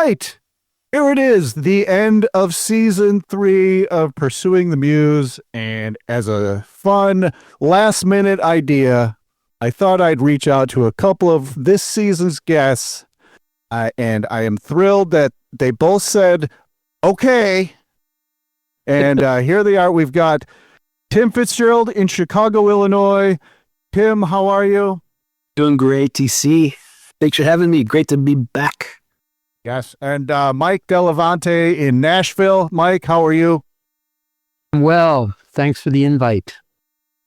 right. Here it is, the end of season 3 of Pursuing the Muse. And as a fun last-minute idea, I thought I'd reach out to a couple of this season's guests. And I am thrilled that they both said, okay. And here they are. We've got Tim Fitzgerald in Chicago, Illinois. Tim, how are you? Doing great, TC. Thanks for having me. Great to be back. Yes. And Mike Delevante in Nashville. Mike, how are you? Well, thanks for the invite.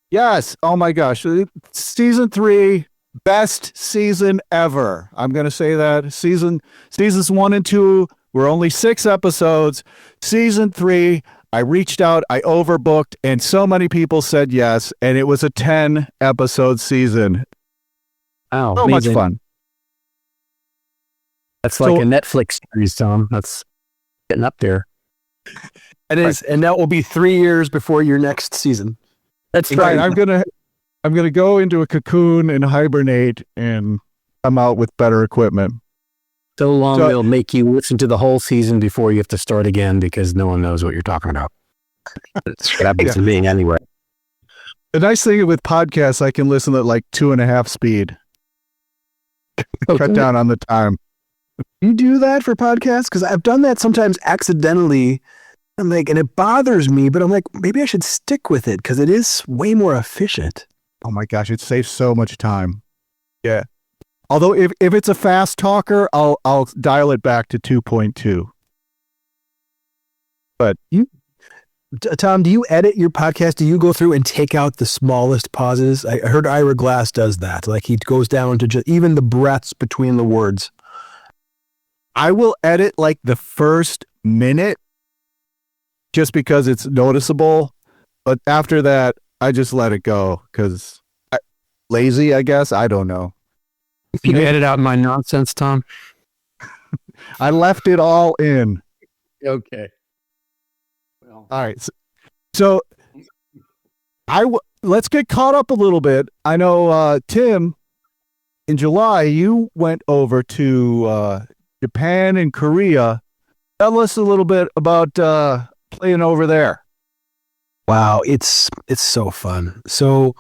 Yes. Oh my gosh. Season 3, best season ever. I'm going to say that. Seasons 1 and 2 were only 6 episodes. Season 3, I reached out, I overbooked, and so many people said yes, and it was a 10-episode season. Wow, so amazing. Much fun. That's like a Netflix series, Tom. That's getting up there. It is, and that will be 3 years before your next season. That's right. right. I'm gonna go into a cocoon and hibernate and come out with better equipment. So long they'll make you listen to the whole season before you have to start again because no one knows what you're talking about. That's what happens to me anyway. The nice thing with podcasts, I can listen at like 2.5 speed. Cut down on the time. You do that for podcasts? Because I've done that sometimes accidentally. I'm like, and it bothers me, but I'm like, maybe I should stick with it because it is way more efficient. Oh my gosh, it saves so much time. Yeah. Although if it's a fast talker, I'll dial it back to 2.2. But Tom, do you edit your podcast? Do you go through and take out the smallest pauses? I heard Ira Glass does that. Like he goes down to just even the breaths between the words. I will edit like the first minute just because it's noticeable. But after that, I just let it go because lazy, I guess. I don't know. You edit out my nonsense, Tom? I left it all in. Okay. Well. All right. So let's get caught up a little bit. I know, Tim, in July, you went over to Japan and Korea. Tell us a little bit about playing over there. Wow, it's so fun. So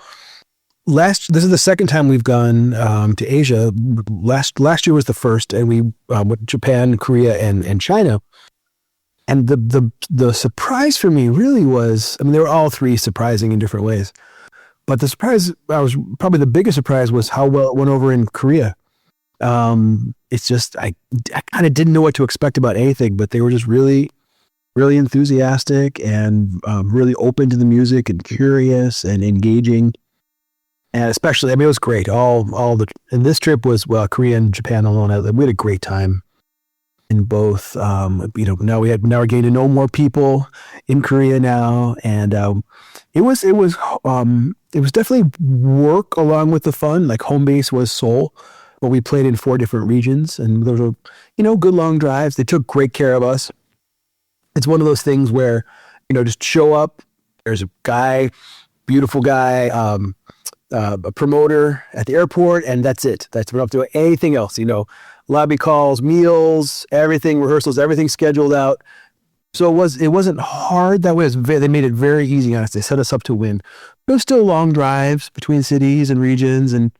this is the second time we've gone to Asia. Last year was the first, and we went to Japan, Korea, and China. And the surprise for me really was, I mean, they were all three surprising in different ways. But probably the biggest surprise was how well it went over in Korea. It's just, I kind of didn't know what to expect about anything, but they were just really, really enthusiastic and really open to the music and curious and engaging. And especially, I mean, it was great. And this trip was, Korea and Japan alone. We had a great time in both. Now we're getting to know more people in Korea now, and it was definitely work along with the fun. Like home base was Seoul, but we played in 4 different regions, and those were, good long drives. They took great care of us. It's one of those things where, just show up. There's a guy, beautiful guy, a promoter at the airport, and that's it. We don't have to do anything else. Lobby calls, meals, everything, rehearsals, everything scheduled out. So it wasn't hard that way. They made it very easy on us. They set us up to win. It was still long drives between cities and regions, and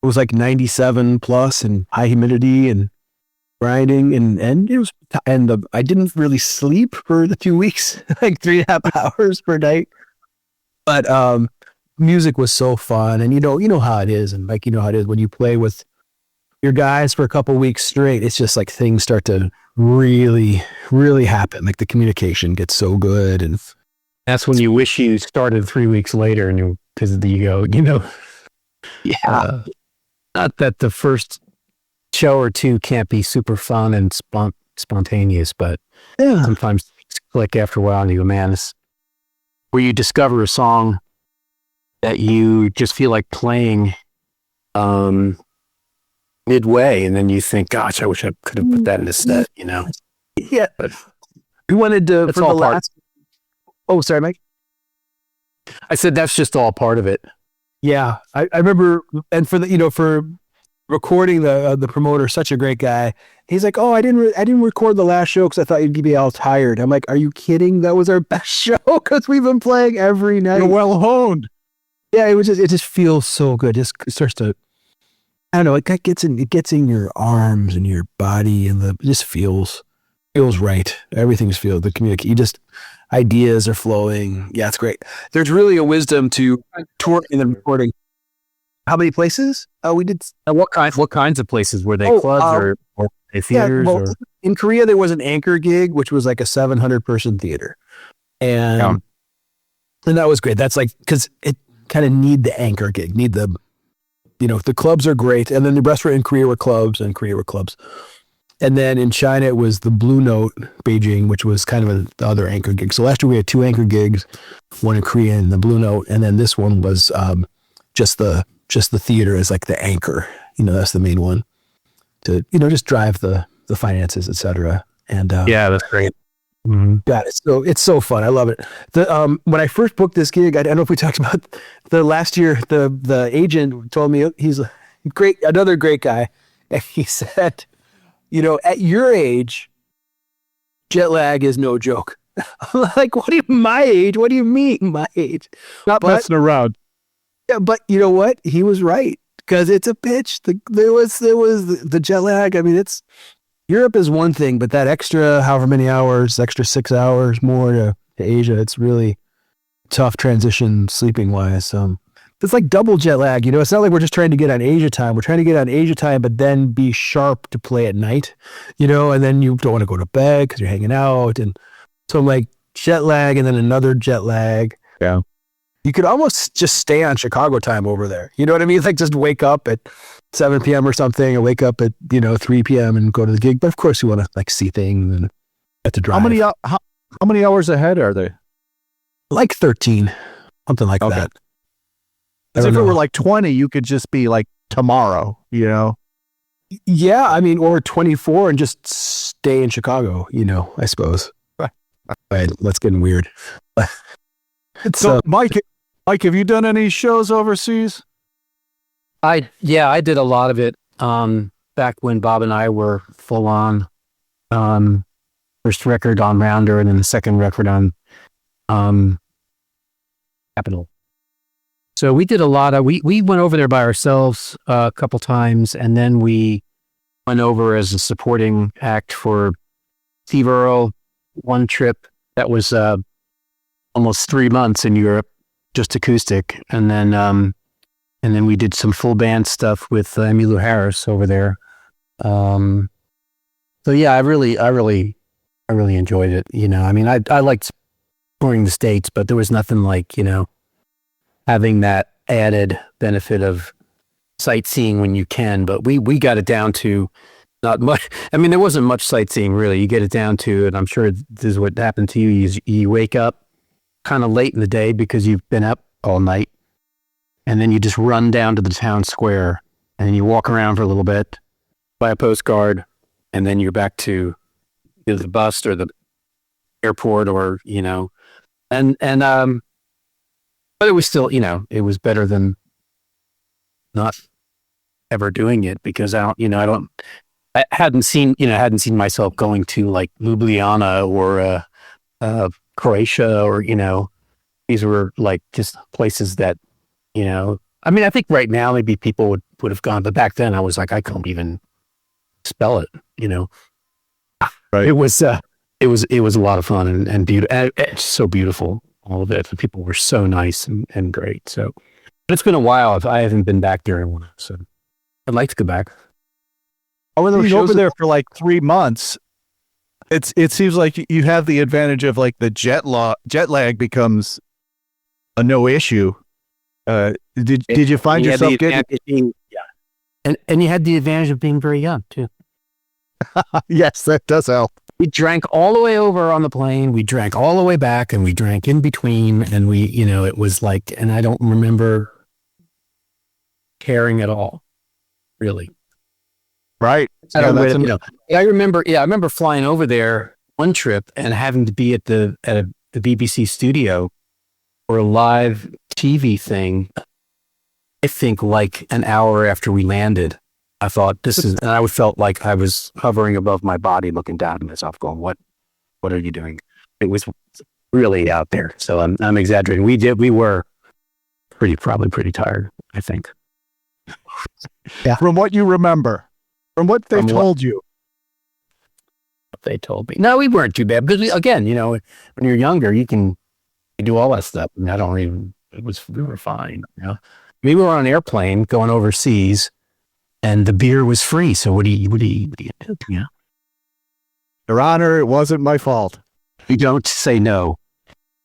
it was like 97 plus and high humidity and grinding, and it was. And I didn't really sleep for the 2 weeks, like 3.5 hours per night. But music was so fun, and you know how it is, and Mike, you know how it is when you play with your guys for a couple weeks straight. It's just like things start to really, really happen. Like the communication gets so good, and that's when you wish you started 3 weeks later, and because of the ego, Yeah. Not that the first show or two can't be super fun and spontaneous, but sometimes things click after a while, and you go, man, where you discover a song that you just feel like playing midway, and then you think, gosh, I wish I could have put that in the set, Yeah. But we wanted to, for the last... Oh, sorry, Mike. I said that's just all part of it. Yeah. I remember, and for the, recording the promoter, such a great guy. He's like, "Oh, I didn't record the last show because I thought you'd be all tired." I'm like, "Are you kidding? That was our best show because we've been playing every night." You're well honed. Yeah, it just feels so good. It starts to, I don't know, it gets in your arms and your body, and it just feels right. Everything's the communication. Ideas are flowing. Yeah, it's great. There's really a wisdom to touring and then recording. How many places? We did. What kinds of places were they? Clubs or theaters? Well, in Korea there was an anchor gig, which was like a 700-person theater, and that was great. That's like because it kind of need the anchor gig, the clubs are great, and then the restaurant in Korea were clubs, and then in China it was the Blue Note Beijing, which was kind of the other anchor gig. So last year we had 2 anchor gigs, one in Korea and the Blue Note, and then this one was just the theater as like the anchor. That's the main one to just drive the finances, etc. And yeah, that's great. Mm-hmm. Got it. So it's so fun. I love it. When I first booked this gig, I don't know if we talked about the last year. The agent told me, he's great, another great guy, and he said, at your age, jet lag is no joke. I'm like, what do you my age? What do you mean my age? Not messing around. Yeah, but you know what? He was right because it's a bitch. There was the jet lag. I mean, Europe is one thing, but that extra however many hours, extra 6 hours more to Asia, it's really tough transition sleeping wise. It's like double jet lag. It's not like we're just trying to get on Asia time. We're trying to get on Asia time, but then be sharp to play at night, and then you don't want to go to bed because you're hanging out. And so I'm like jet lag and then another jet lag. Yeah. You could almost just stay on Chicago time over there. You know what I mean? Like just wake up at 7 p.m. or something, or wake up at 3 p.m. and go to the gig. But of course, you want to like see things and have to drive. How many hours ahead are they? Like 13, something like that. As if it were like 20, you could just be like tomorrow. Yeah, I mean, or 24 and just stay in Chicago. I suppose. Right, let's get weird. So, Mike, have you done any shows overseas? I did a lot of it back when Bob and I were full on. First record on Rounder, and then the second record on Capitol. So we did a lot of. We went over there by ourselves a couple times, and then we went over as a supporting act for Steve Earle. One trip that was almost 3 months in Europe, just acoustic, and then we did some full band stuff with Emmylou Harris over there. So yeah, I really enjoyed it. I mean, I liked touring the States, but there was nothing like having that added benefit of sightseeing when you can. But we got it down to not much. I mean, there wasn't much sightseeing really. You get it down to, and I'm sure this is what happened to you. You wake up kind of late in the day because you've been up all night, and then you just run down to the town square, and then you walk around for a little bit, buy a postcard, and then you're back to either the bus or the airport, or but it was still it was better than not ever doing it, because I hadn't seen myself going to like Ljubljana or Croatia, or these were like just places that I mean, I think right now maybe people would have gone, but back then I was like, I couldn't even spell it. Right. It was a lot of fun and beautiful. And it's so beautiful, all of it. The people were so nice and great. So, but it's been a while. I haven't been back there in a while, so I'd like to go back. I was over there for like 3 months. It seems like you have the advantage of like the jet lag becomes a no issue. Did you find yourself getting? And you had the advantage of being very young too. Yes, that does help. We drank all the way over on the plane. We drank all the way back, and we drank in between. And we, it was like, and I don't remember caring at all, really. Right. I remember flying over there one trip and having to be at the BBC studio for a live TV thing. I think like an hour after we landed, I thought and I felt like I was hovering above my body, looking down at myself, going, "What are you doing?" It was really out there. So I'm exaggerating. We were probably pretty tired, I think. Yeah. From what you remember, from what they told you. They told me. No, we weren't too bad. Because again, when you're younger, you do all that stuff. And we were fine. We were on an airplane going overseas and the beer was free. So what do you do? Yeah. Your Honor, it wasn't my fault. You don't say no.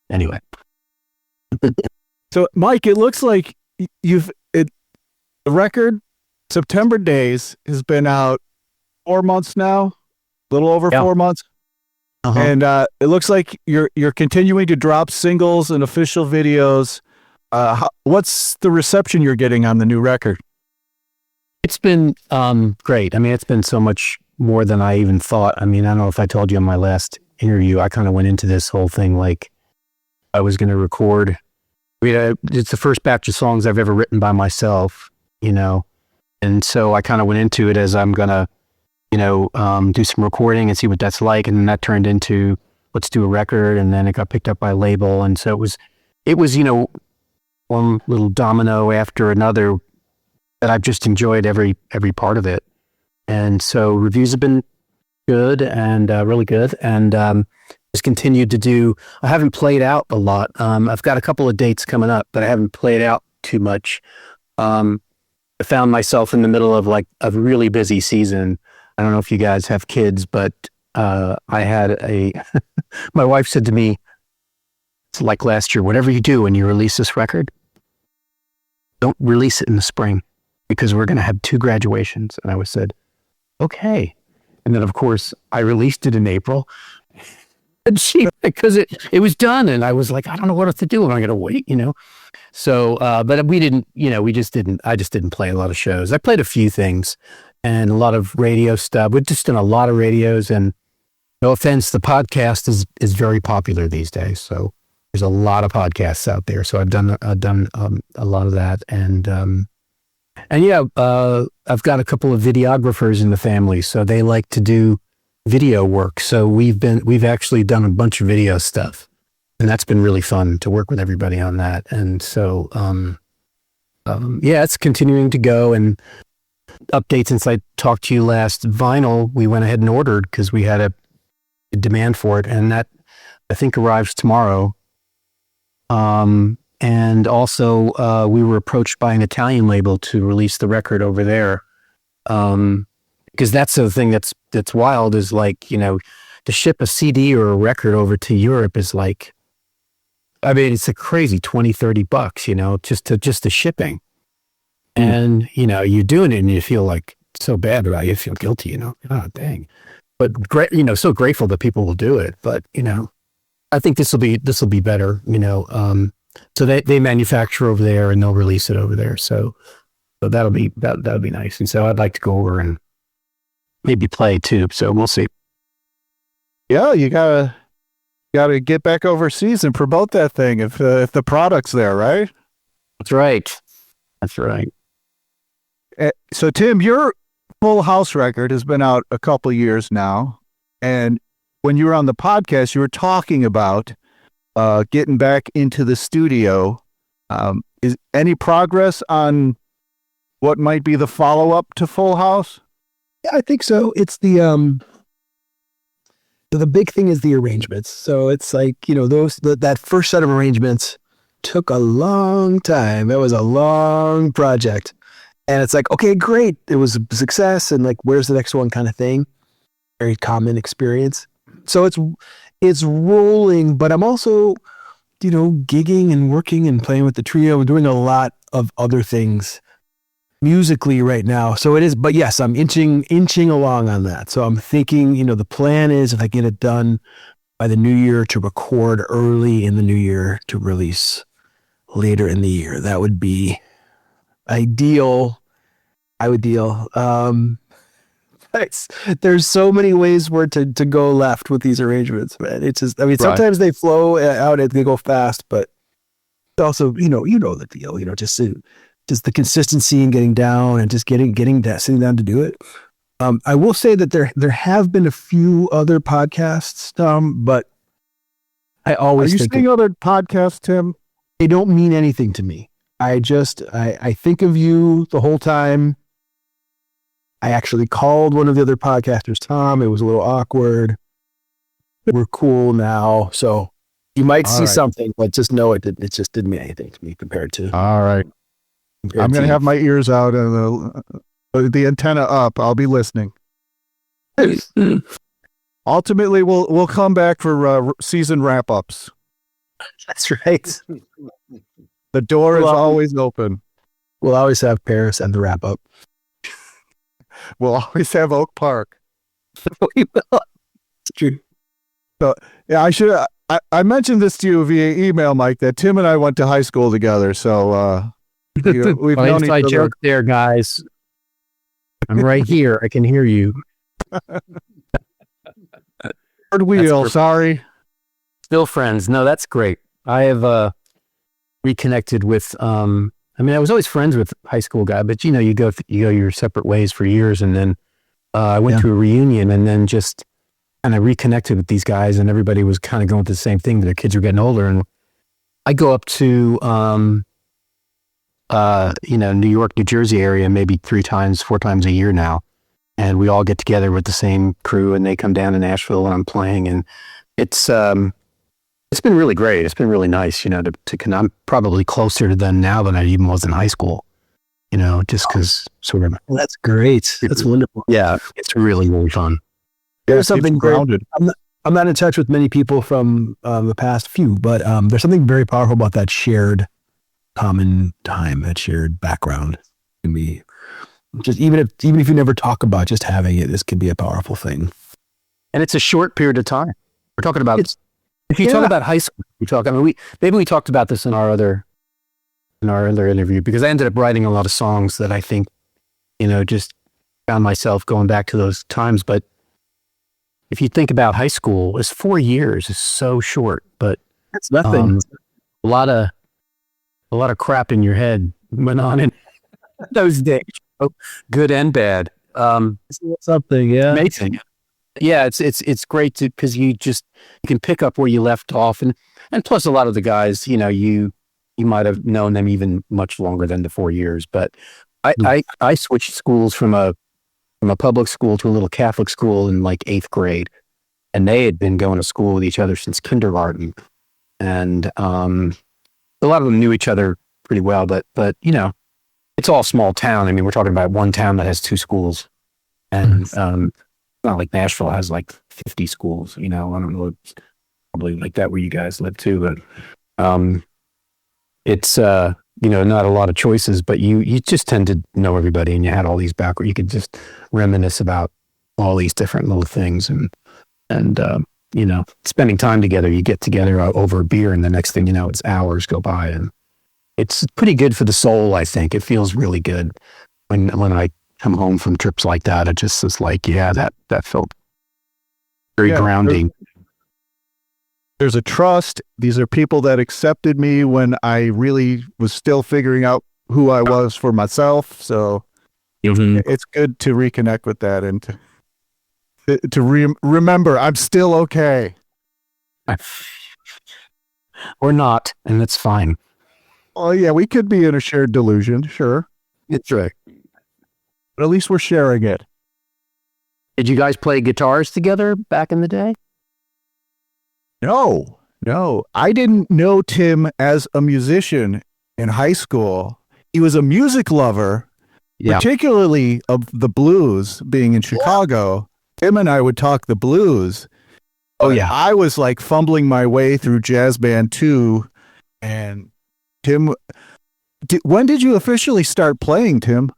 Anyway. So Mike, it looks like the record September Days has been out 4 months now. Little over 4 months. Uh-huh. And it looks like you're continuing to drop singles and official videos. What's the reception you're getting on the new record? It's been great. I mean, it's been so much more than I even thought. I mean, I don't know if I told you in my last interview, I kind of went into this whole thing like I was going to record. It's the first batch of songs I've ever written by myself, and so I kind of went into it as I'm going to do some recording and see what that's like. And then that turned into, let's do a record. And then it got picked up by a label. And so it was, one little domino after another that I've just enjoyed every part of it. And so reviews have been good and really good. And just continued to do, I haven't played out a lot. I've got a couple of dates coming up, but I haven't played out too much. I found myself in the middle of like a really busy season. I don't know if you guys have kids, but I had my wife said to me, it's like last year, whatever you do when you release this record, don't release it in the spring because we're going to have 2 graduations. And I said, okay. And then of course I released it in April and because it was done. And I was like, I don't know what else to do. Am I going to wait, So, but we didn't, I just didn't play a lot of shows. I played a few things. And a lot of radio stuff. We've just done a lot of radios, and no offense, the podcast is very popular these days. So there's a lot of podcasts out there. So I've done a lot of that, and yeah, I've got a couple of videographers in the family, so they like to do video work. So we've actually done a bunch of video stuff, and that's been really fun to work with everybody on that. And so yeah, it's continuing to go and. Update since I talked to you last. Vinyl, we went ahead and ordered because we had a demand for it, and that I think arrives tomorrow. And also we were approached by an Italian label to release the record over there, because that's the thing that's wild is like to ship a CD or a record over to Europe is like, I mean, it's a crazy $20-$30, just the shipping. And, you're doing it and you feel like so bad about it. You feel guilty, oh, dang. But great, so grateful that people will do it. But, I think this will be better, so they manufacture over there and they'll release it over there. So that'll be nice. And so I'd like to go over and maybe play too. So we'll see. Yeah, you gotta get back overseas and promote that thing if the product's there, right? That's right. That's right. So, Tim, your Full House record has been out a couple years now. And when you were on the podcast, you were talking about getting back into the studio. Is any progress on what might be the follow-up to Full House? Yeah, I think so. It's the big thing is the arrangements. So it's like, that first set of arrangements took a long time. It was a long project. And it's like, okay, great. It was a success. And like, where's the next one kind of thing? Very common experience. So it's rolling, but I'm also, gigging and working and playing with the trio and doing a lot of other things musically right now. So it is, but yes, I'm inching along on that. So I'm thinking, the plan is if I get it done by the new year to record early in the new year to release later in the year. That would be ideal. There's so many ways for it to go left with these arrangements, man. It's just, sometimes they flow out and they go fast, but also, the deal, just just the consistency and getting down and just getting sitting down to do it. I will say that there have been a few other podcasts, but I always Are you seeing other podcasts, Tim? they don't mean anything to me. I think of you the whole time. I actually called one of the other podcasters, Tom. It was a little awkward. We're cool now. So you might see something, but just know it just didn't mean anything to me compared to. All right. I'm going to have my ears out and the antenna up. I'll be listening. Ultimately, we'll come back for season wrap-ups. That's right. The door is always open. We'll always have Paris and the wrap-up. We'll always have Oak Park. We will. It's true. So, yeah, I mentioned this to you via email, Mike, that Tim and I went to high school together. So we've known each other. Joke there, guys. I'm right here. I can hear you. Third wheel, sorry. Still friends. No, that's great. I have reconnected with. I was always friends with high school guy, but you go your separate ways for years, and then I went to a reunion, and then just kind of reconnected with these guys, and everybody was kind of going through the same thing. Their kids were getting older, and I go up to New York, New Jersey area maybe 4 times a year now, and we all get together with the same crew, and they come down to Nashville when I'm playing, and it's been really great. It's been really nice, I'm probably closer to them now than I even was in high school, just because sort of. Well, that's great. That's wonderful. Yeah, it's really, really fun. There's something grounded. I'm not in touch with many people from the past few, but there's something very powerful about that shared common time, that shared background. It can be just even if you never talk about just having it, this can be a powerful thing. And it's a short period of time. We're talking about if you talk about high school, we talked about this in our other interview, because I ended up writing a lot of songs that I think, just found myself going back to those times. But if you think about high school, it's 4 years. It's so short, but it's nothing. A lot of crap in your head went on in those days, good and bad. Something, yeah, amazing. Yeah, it's great because you can pick up where you left off, and plus a lot of the guys, you might have known them even much longer than the 4 years. But I switched schools from a public school to a little Catholic school in like 8th grade, and they had been going to school with each other since kindergarten, and a lot of them knew each other pretty well. But it's all small town. I mean, we're talking about one town that has 2 schools, and it's not like Nashville has like 50 schools. I don't know, it's probably like that where you guys live too, but it's not a lot of choices, but you just tend to know everybody, and you had all these background. You could just reminisce about all these different little things, and spending time together. You get together over a beer, and the next thing you know, it's hours go by, and it's pretty good for the soul. I think it feels really good when I come home from trips like that. It just is like, that felt very grounding. There's a trust. These are people that accepted me when I really was still figuring out who I was for myself. So it's good to reconnect with that and to remember I'm still okay. Or not, and that's fine. Oh yeah, we could be in a shared delusion, sure. It's right. But at least we're sharing it. Did you guys play guitars together back in the day? No. I didn't know Tim as a musician in high school. He was a music lover, particularly of the blues. Being in Chicago, Tim and I would talk the blues. Oh yeah. I was like fumbling my way through Jazz Band 2, and Tim, when did you officially start playing, Tim?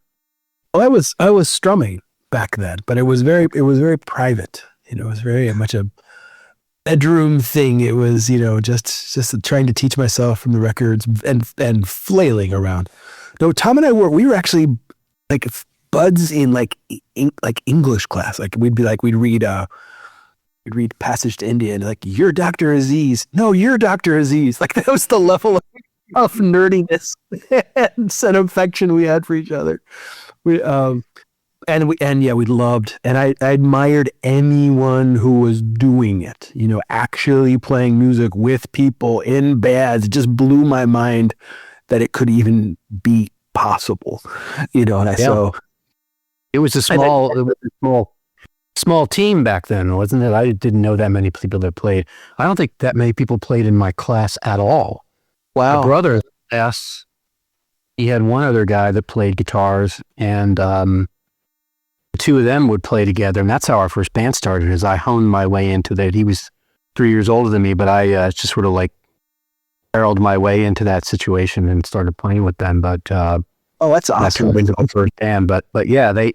Well, I was strumming back then, but it was very private. It was very much a bedroom thing. It was, just trying to teach myself from the records and flailing around. No, Tom and I were actually like buds in like English class. Like we'd read Passage to India, and like, you're Dr. Aziz. No, you're Dr. Aziz. Like that was the level of of nerdiness and sense of affection we had for each other. We we loved, and I admired anyone who was doing it, actually playing music with people in bands. It just blew my mind that it could even be possible, so it was a small team back then, wasn't it? I didn't know that many people that played. I don't think that many people played in my class at all. Wow. My brother's class, he had one other guy that played guitars, and the two of them would play together, and that's how our first band started. As I honed my way into that. He was 3 years older than me, but I just sort of like barreled my way into that situation and started playing with them. But that's awesome. That's the first band. But yeah, they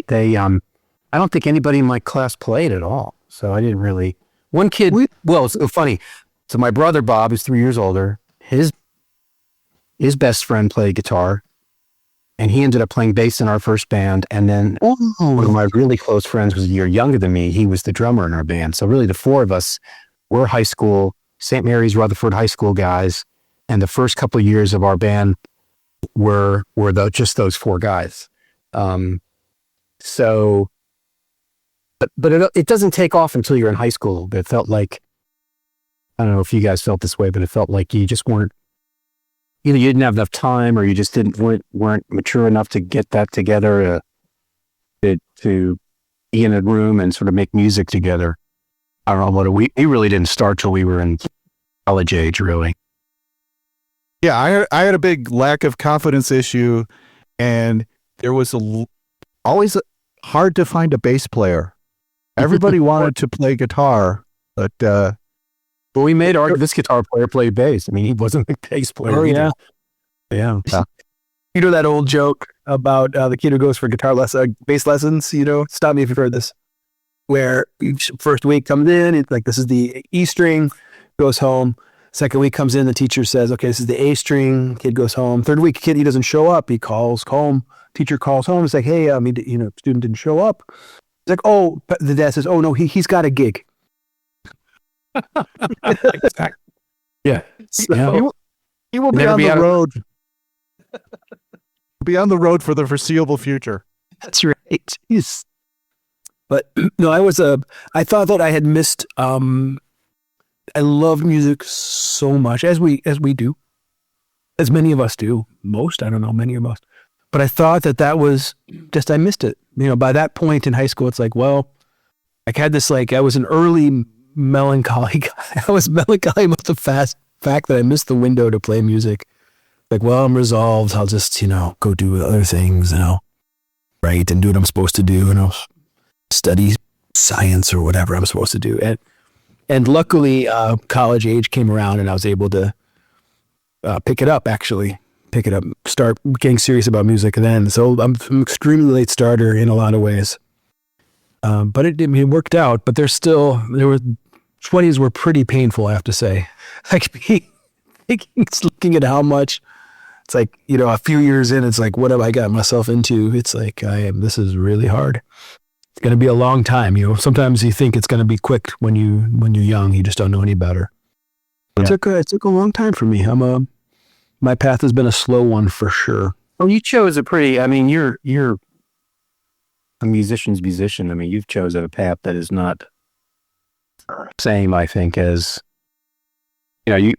I don't think anybody in my class played at all. So I didn't really. One kid. It's so funny. So my brother Bob is 3 years older. His best friend played guitar, and he ended up playing bass in our first band. And then one of my really close friends was a year younger than me. He was the drummer in our band. So really, the four of us were high school, St. Mary's Rutherford High School guys. And the first couple of years of our band were just those four guys. But it doesn't take off until you're in high school. It felt like, I don't know if you guys felt this way, but it felt like you just weren't, either you didn't have enough time or you just weren't mature enough to get that together to be in a room and sort of make music together. I don't know we really didn't start till we were in college age, really. Yeah, I had a big lack of confidence issue, and there was always hard to find a bass player. Everybody wanted to play guitar, but we made this guitar player play bass. I mean, he wasn't a bass player. Oh yeah, yeah. That old joke about the kid who goes for bass lessons. Stop me if you've heard this. Where first week comes in, it's like, this is the E string, goes home. Second week comes in, the teacher says, okay, this is the A string. Kid goes home. Third week, kid, he doesn't show up. He calls home. Teacher calls home. It's like, hey, student didn't show up. It's like, oh, the dad says, oh no, he's got a gig. Yeah. So, he will be on the road. Be on the road for the foreseeable future. That's right. But no, I thought that I had missed. I loved music so much, as we do, as many of us do. Most, I don't know, many of us. But I thought that was just, I missed it. By that point in high school, it's like, well, I had this, I was an early melancholy guy. I was melancholy about the fact that I missed the window to play music. Like, well, I'm resolved. I'll just, go do other things, write and do what I'm supposed to do, study science or whatever I'm supposed to do. And luckily, college age came around and I was able to pick it up, start getting serious about music then. So I'm an extremely late starter in a lot of ways. But it worked out, but there were 20s were pretty painful, I have to say. Looking at how much, it's like, a few years in, it's like, what have I got myself into? It's like, this is really hard. It's going to be a long time. Sometimes you think it's going to be quick when you're young. You just don't know any better. Yeah. It took a long time for me. My path has been a slow one for sure. Well, you chose you're a musician's musician. I mean, you've chosen a path that is not same, I think, as, does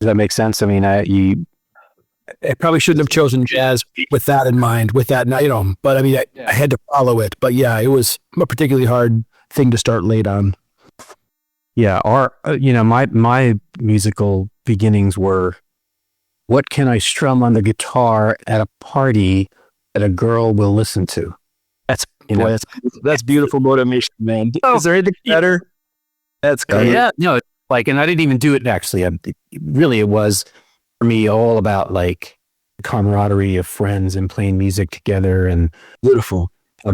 that make sense? I mean, I probably shouldn't have chosen jazz with that in mind, but I mean, I had to follow it. But yeah, it was a particularly hard thing to start late on. Yeah. My musical beginnings were, what can I strum on the guitar at a party that a girl will listen to? That's beautiful motivation, man. Is there anything better? That's good. Yeah. No, and I didn't even do it actually. It was for me all about the camaraderie of friends and playing music together and beautiful.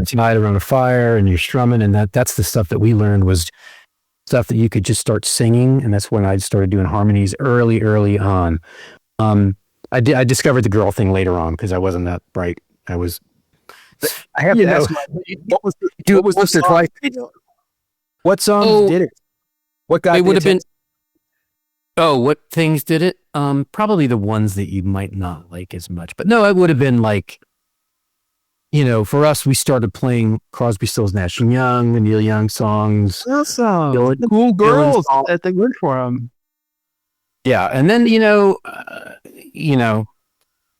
Tonight around a fire and you're strumming, and that's the stuff that we learned was stuff that you could just start singing, and that's when I started doing harmonies early on. I discovered the girl thing later on because I wasn't that bright. I have to ask, what was the song? What song did it? What guy? It would have been. Oh, what things did it? Probably the ones that you might not like as much. But no, it would have been like, for us, we started playing Crosby, Stills, Nash and Young, the Neil Young songs. Awesome. Dylan- Cool girls Dylan- that they work for them. Yeah, and then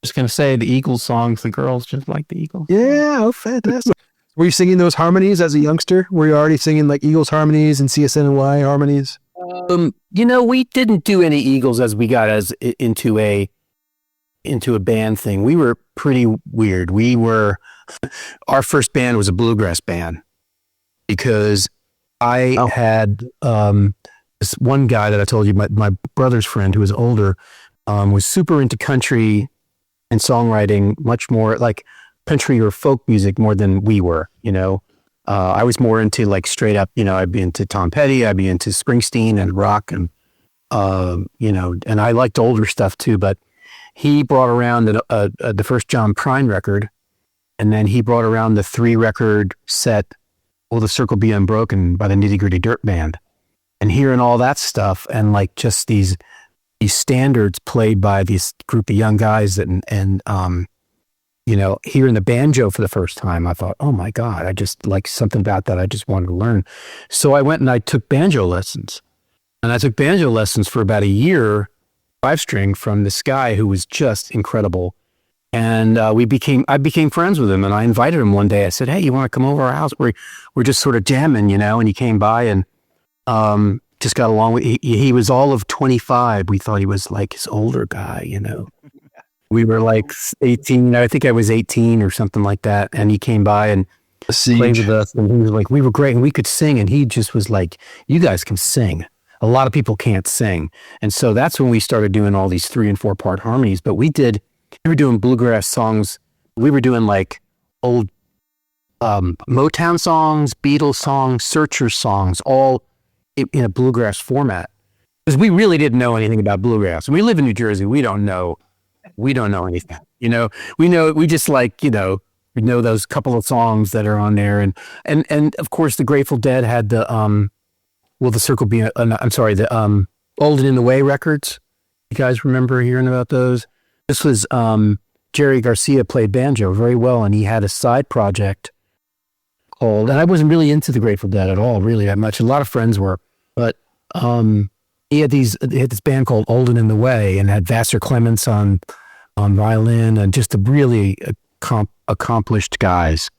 just gonna say the Eagles songs. The girls just like the Eagles. Yeah, oh, fantastic. Were you singing those harmonies as a youngster? Were you already singing like Eagles harmonies and CSNY harmonies? We didn't do any Eagles as we got into a band thing. We were pretty weird. Our first band was a bluegrass band because I had this one guy that I told you, my brother's friend who was older, was super into country and songwriting, much more like country or folk music more than we were, I was more into like straight up, I'd be into Tom Petty, I'd be into Springsteen and rock and, and I liked older stuff too, but he brought around the first John Prine record, and then he brought around the 3-record set, Will the Circle Be Unbroken by the Nitty Gritty Dirt Band. And hearing all that stuff and like just these standards played by this group of young guys and hearing the banjo for the first time, I thought, oh my God, I just like something about that. I just wanted to learn. So I went and I took banjo lessons. And I took banjo lessons for about a year, 5-string, from this guy who was just incredible. And I became friends with him, and I invited him one day. I said, hey, you want to come over our house? We're just sort of jamming, and he came by and just got along with, he was all of 25. We thought he was like his older guy, We were like 18. I think I was 18 or something like that. And he came by and played with us, and he was like, we were great and we could sing. And he just was like, you guys can sing. A lot of people can't sing. And so that's when we started doing all these 3 and 4 part harmonies. But we were doing bluegrass songs. We were doing like old Motown songs, Beatles songs, Searchers songs, all in a bluegrass format. Because we really didn't know anything about bluegrass. We live in New Jersey. We don't know anything. We just like, we know those couple of songs that are on there. And of course the Grateful Dead had the Will the Circle Be, the Old and in the Way records. You guys remember hearing about those? This was Jerry Garcia played banjo very well, and he had a side project called, and I wasn't really into the Grateful Dead at all, really that much. A lot of friends were, but he had this band called Old and in the Way, and had Vassar Clements on violin, and just a really accomplished guys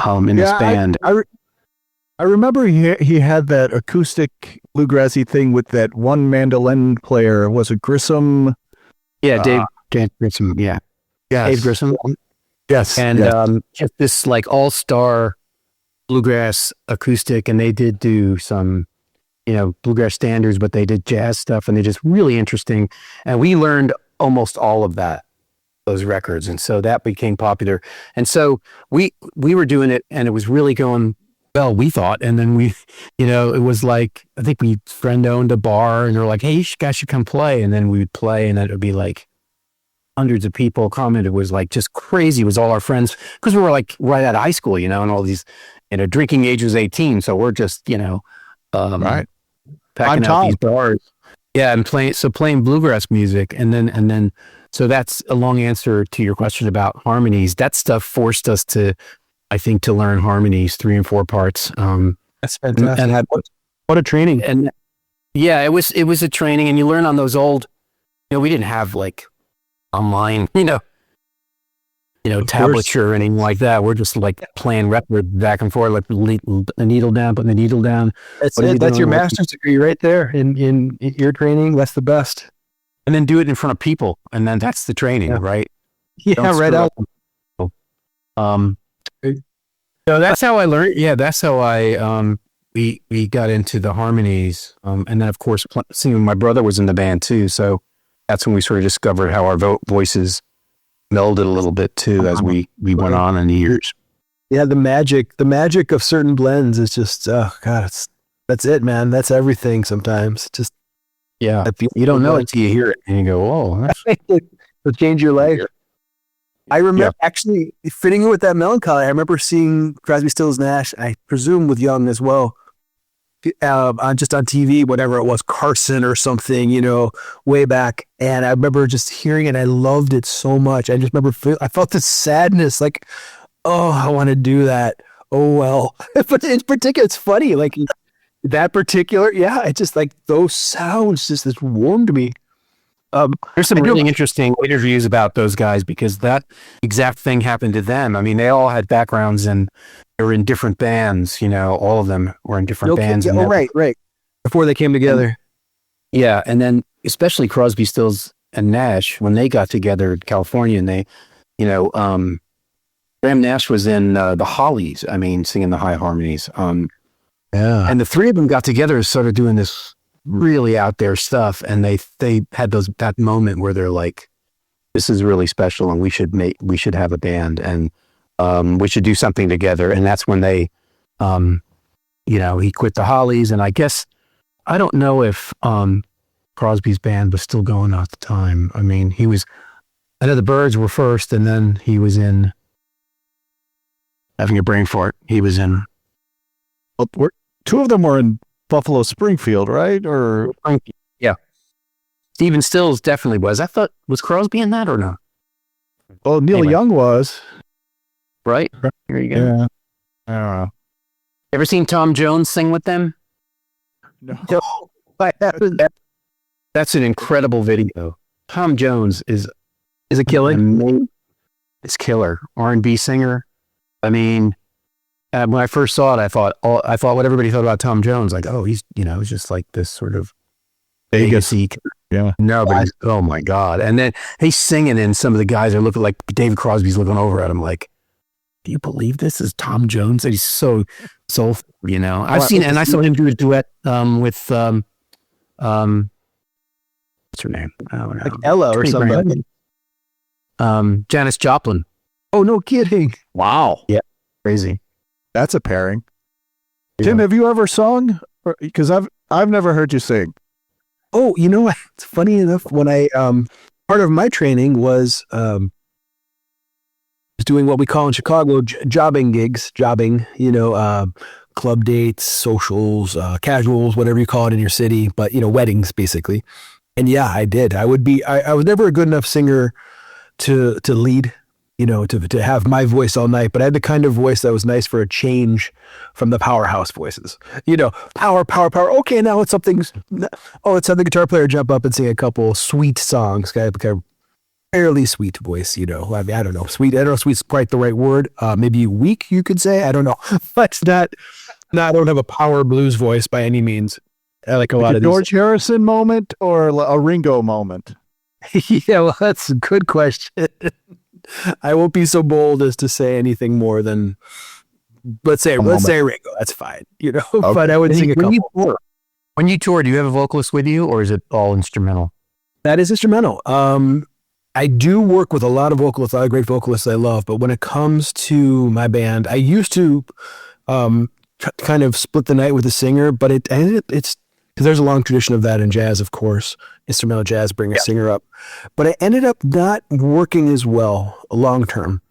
in this band. I remember he had that acoustic bluegrassy thing with that one mandolin player. Was it Grissom? Yeah, Dave Grissom. Yeah, yes. Dave Grissom. Yes, and just this like all-star bluegrass acoustic, and they did do some, bluegrass standards, but they did jazz stuff, and they're just really interesting. And we learned almost all of those records, and so that became popular. And so we were doing it, and it was really going well, we thought. And then we, it was like, I think we friend owned a bar, and they're like, hey, you guys should come play. And then we would play, and then it would be like hundreds of people comment. It was like just crazy. It was all our friends, because we were like right out of high school, and all these, drinking age was 18. So we're just, right, packing out these bars. Yeah. And playing bluegrass music. And then, so that's a long answer to your question about harmonies. That stuff forced us to, I think, to learn harmonies, 3 and 4 parts. That's fantastic. And what a training. And yeah, it was a training, and you learn on those old, we didn't have like online, tablature or anything like that. We're just like playing record back and forth, like the needle down, putting the needle down. That's it. That's your master's degree right there in your training. That's the best. And then do it in front of people, and then that's the training, right? Yeah, right out. So that's how I learned. Yeah, that's how I we got into the harmonies, and then of course singing. My brother was in the band too, so that's when we sort of discovered how our voices melded a little bit too as we went on in the years. Yeah, the magic of certain blends is just, oh God, that's it, man. That's everything. Sometimes just you don't know it till you hear it, and you go, "Whoa!" It'll change your life. I remember actually fitting in with that melancholy. I remember seeing Crosby, Stills, Nash, I presume with Young as well. on TV, whatever it was, Carson or something, way back. And I remember just hearing it. I loved it so much. I just remember I felt this sadness, like, oh, I want to do that. Oh, well. But in particular, it's funny. Like that particular, it's just like those sounds just warmed me. There's some really interesting interviews about those guys because that exact thing happened to them. I mean, they all had backgrounds and they were in different bands, all of them were in different bands. Yeah, right. Before they came together. And then especially Crosby, Stills, and Nash, when they got together in California and they, Graham Nash was in the Hollies, singing the high harmonies. And the three of them got together and started doing this really out there stuff, and they had that moment where they're like, this is really special and we should have a band and we should do something together. And that's when they he quit the Hollies, and I guess I don't know if Crosby's band was still going at the time. I know the Byrds were first, and then he was in, having a brain fart, he was in, two of them were in Buffalo Springfield, right? Or yeah, Stephen Stills definitely was. I thought, was Crosby in that or not? Well, Neil Young was, right. Here you go. Yeah, I don't know. Ever seen Tom Jones sing with them? No. That's an incredible video. Tom Jones is a killer. It's killer R&B singer. When I first saw it, I thought what everybody thought about Tom Jones, like, oh, he's just like this sort of Vegas-y. Yeah. No, but oh my God. And then he's singing, and some of the guys are looking like David Crosby's looking over at him like, do you believe this is Tom Jones? And he's so soulful, I've seen it, and I saw him do a duet with what's her name? I don't know. Like Ella or somebody. Janis Joplin. Oh, no kidding. Wow. Yeah. Crazy. That's a pairing. Tim, have you ever sung? Because I've never heard you sing. Oh, it's funny enough, when I part of my training was doing what we call in Chicago jobbing gigs, club dates, socials, casuals, whatever you call it in your city, but weddings basically. And yeah, I did. I was never a good enough singer to lead, to have my voice all night, but I had the kind of voice that was nice for a change from the powerhouse voices, power. Okay, now let's have the guitar player jump up and sing a couple sweet songs. Kind of fairly sweet voice, I don't know. Sweet, I don't know if sweet's quite the right word. Maybe weak, you could say. I don't know. But I don't have a power blues voice by any means. I like a lot of George Harrison moment or a Ringo moment? Yeah, well, that's a good question. I won't be so bold as to say anything more than, let's say Ringo. That's fine, Okay. But I would sing a couple. When you tour, do you have a vocalist with you, or is it all instrumental? That is instrumental. I do work with a lot of vocalists, a lot of great vocalists I love, but when it comes to my band, I used to kind of split the night with a singer, but it's because there's a long tradition of that in jazz, of course. Instrumental jazz, bring a singer up. But I ended up not working as well long term.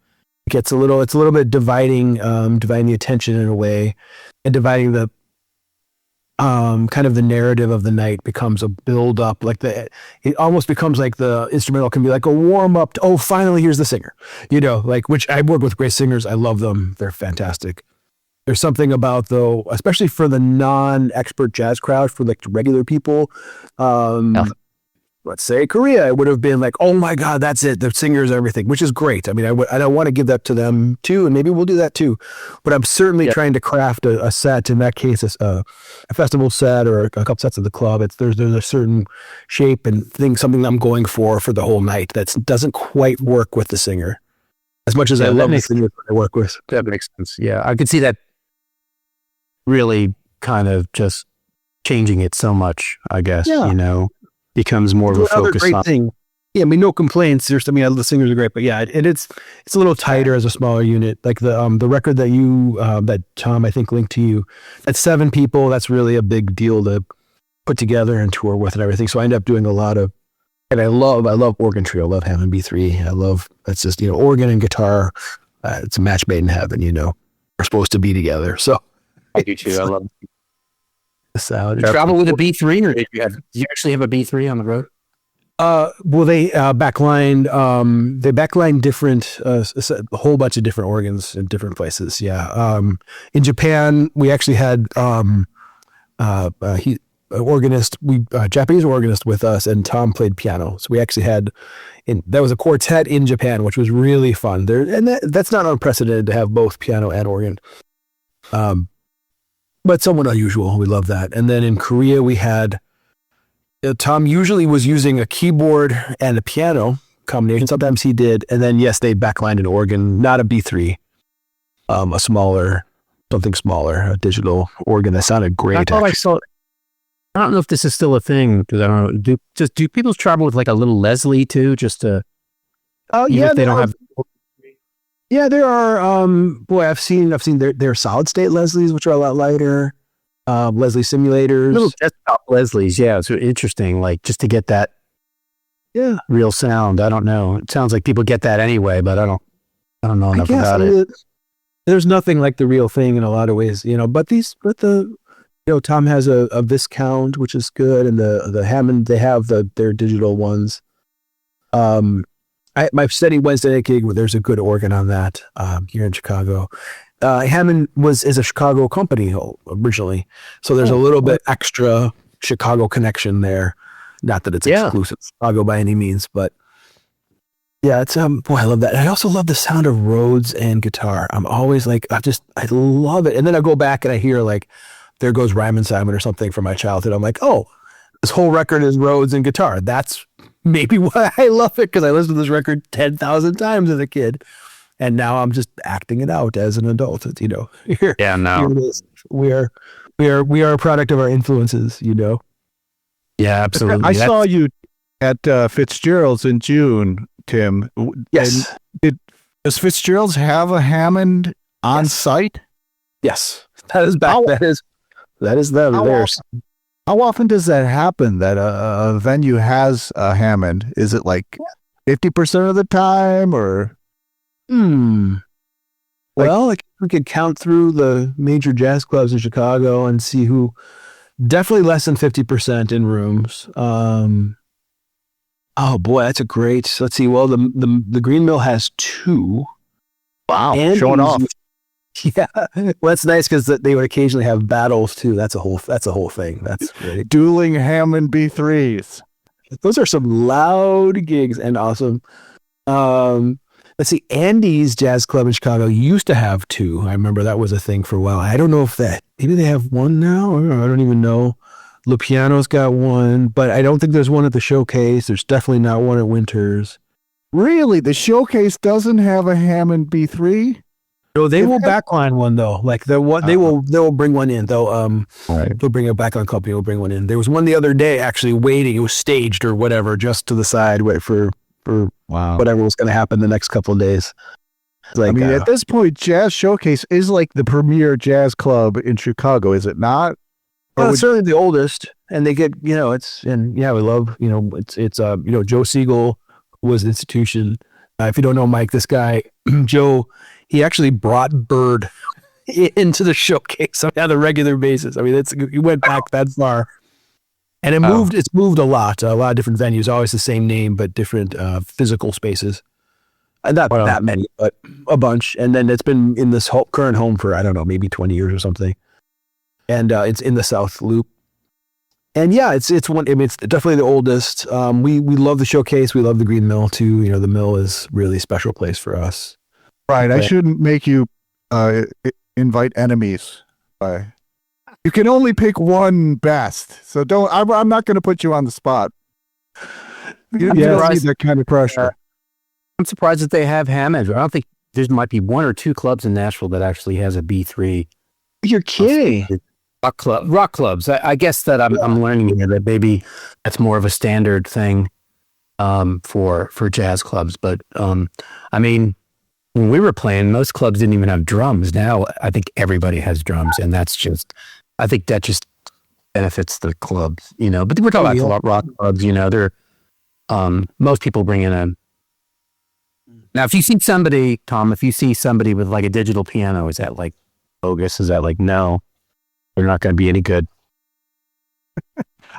It's a little bit dividing the attention in a way, and dividing the kind of the narrative of the night becomes a build up. It almost becomes like the instrumental can be like a warm up to, oh, finally here's the singer, which I work with great singers. I love them. They're fantastic. There's something about, though, especially for the non-expert jazz crowd, for like regular people, let's say Korea, it would have been like, oh my God, that's it. The singers, everything, which is great. I don't want to give that to them too, and maybe we'll do that too. But I'm certainly trying to craft a set, in that case, a festival set or a couple sets of the club. There's a certain shape and thing, something I'm going for the whole night that doesn't quite work with the singer. As much as I love the singers I work with. That makes sense. Yeah, I could see that really kind of just changing it so much, I guess, becomes more of a focus on. Thing. Yeah, no complaints. The singers are great, but yeah, it's a little tighter as a smaller unit. Like the record that that Tom, I think, linked to you, that's 7 people. That's really a big deal to put together and tour with and everything. So I end up doing a lot of, and I love organ trio. I love Hammond B3. That's just, organ and guitar. It's a match made in heaven, we're supposed to be together. So I do too. I love sound. Did you travel with a B3, or did you actually have a B3 on the road? Well, they backlined. They backlined different, a whole bunch of different organs in different places. Yeah. In Japan, we actually had organist, Japanese organist with us, and Tom played piano. So we actually had, that was a quartet in Japan, which was really fun. That's not unprecedented to have both piano and organ. But somewhat unusual. We love that. And then in Korea, we had. Tom usually was using a keyboard and a piano combination. Sometimes he did. And then, yes, they backlined an organ, not a B3, something smaller, a digital organ that sounded great. I thought I saw, I don't know if this is still a thing, because I don't know. Do people travel with like a little Leslie too, just to, yeah, if they don't have. Yeah, there are, boy, I've seen their solid state Leslies, which are a lot lighter. Leslie simulators, Little desktop Leslies, yeah, it's interesting. Like just to get that, real sound. I don't know. It sounds like people get that anyway, but I don't know enough about it. There's nothing like the real thing in a lot of ways, Tom has a Viscount, which is good, and the Hammond, they have their digital ones. My steady Wednesday night gig, there's a good organ on that here in Chicago. Hammond is a Chicago company originally, so there's a little bit extra Chicago connection there. Not that it's exclusive to Chicago by any means, but yeah, it's boy, I love that. And I also love the sound of Rhodes and guitar. I'm always like, I love it. And then I go back and I hear like, There Goes Ryman Simon or something from my childhood. I'm like, oh, this whole record is Rhodes and guitar. That's maybe why I love it, because I listened to this record 10,000 times as a kid. And now I'm just acting it out as an adult. It's, here, yeah, no, we are a product of our influences, Yeah, absolutely. I saw you at Fitzgerald's in June, Tim. Yes. Does Fitzgerald's have a Hammond on site? Yes, that is back. That is theirs. How often does that happen? That a venue has a Hammond? Is it like 50% of the time, or? Well, we could count through the major jazz clubs in Chicago and see who. Definitely less than 50% in rooms. Oh boy, that's a great. Let's see. Well, the Green Mill has 2. Wow, and showing off. Yeah, well, that's nice because they would occasionally have battles too. That's a whole thing. That's great. Dueling Hammond B3s. Those are some loud gigs and awesome. Let's see, Andy's Jazz Club in Chicago used to have 2. I remember that was a thing for a while. I don't know if maybe they have 1 now. I don't even know. Le Piano's got 1, but I don't think there's 1 at the Showcase. There's definitely not 1 at Winters. Really? The Showcase doesn't have a Hammond B3? No, they will backline 1 though. Like they will bring 1 in. They'll bring a backline company. Will bring 1 in. There was 1 the other day actually waiting. It was staged or whatever, just to the side, wait for whatever was going to happen the next couple of days. Like, at this point, Jazz Showcase is like the premier jazz club in Chicago, is it not? Well, it's certainly the oldest, and they get, we love, it's Joe Siegel was institution. If you don't know Mike, this guy, Joe, he actually brought Bird into the Showcase on a regular basis. I mean, he went back that far. And it's moved a lot of different venues, always the same name, but different physical spaces. Not that many, but a bunch. And then it's been in this current home for, I don't know, maybe 20 years or something. And it's in the South Loop. And yeah, it's one. I mean, it's definitely the oldest. We love the Showcase. We love the Green Mill too. The Mill is really a special place for us. Right. I shouldn't make you invite enemies. You can only pick one best. So I'm not going to put you on the spot. You don't need that kind of pressure. I'm surprised that they have Hammond. I don't think there might be 1 or 2 clubs in Nashville that actually has a B3. You're kidding. Rock clubs. I guess that I'm learning here that maybe that's more of a standard thing for jazz clubs. But I mean, when we were playing, most clubs didn't even have drums. Now I think everybody has drums, and I think that just benefits the clubs, But we're talking about rock clubs, They're most people bring in a. Now, if you see somebody, Tom, with like a digital piano, is that like bogus? Is that like no? They're not going to be any good.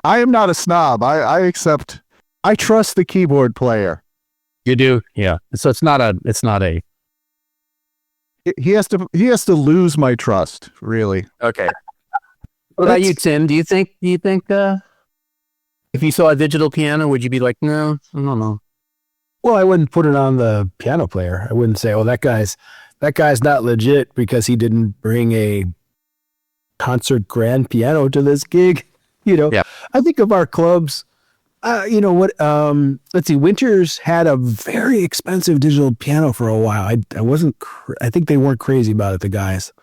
I am not a snob. I trust the keyboard player. You do, yeah. So it's not a. He has to lose my trust, really. Okay. What about you, Tim? Do you think if you saw a digital piano, would you be like, no, I don't know? Well, I wouldn't put it on the piano player. I wouldn't say, "Oh, that guy's not legit because he didn't bring a concert grand piano to this gig." Yeah. I think of our clubs. Let's see. Winters had a very expensive digital piano for a while. I think they weren't crazy about it, the guys,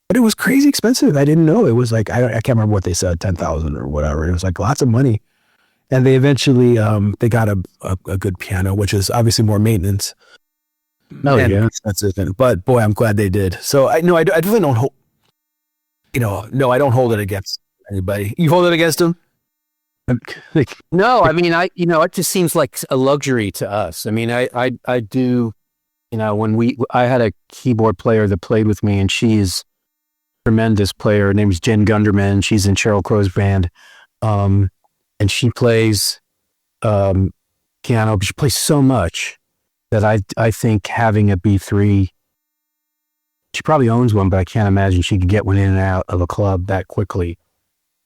but it was crazy expensive. I didn't know. It was like I can't remember what they said, 10,000 or whatever. It was like lots of money. And they eventually, they got a good piano, which is obviously more maintenance. Oh, yeah. Expensive. But boy, I'm glad they did. So I definitely don't hold, no, I don't hold it against anybody. You hold it against them? No, I mean, it just seems like a luxury to us. I mean, I do, I had a keyboard player that played with me, and she's a tremendous player. Her name is Jen Gunderman. She's in Sheryl Crow's band. And she plays piano, but she plays so much that I think having a B3, she probably owns one, but I can't imagine she could get one in and out of a club that quickly.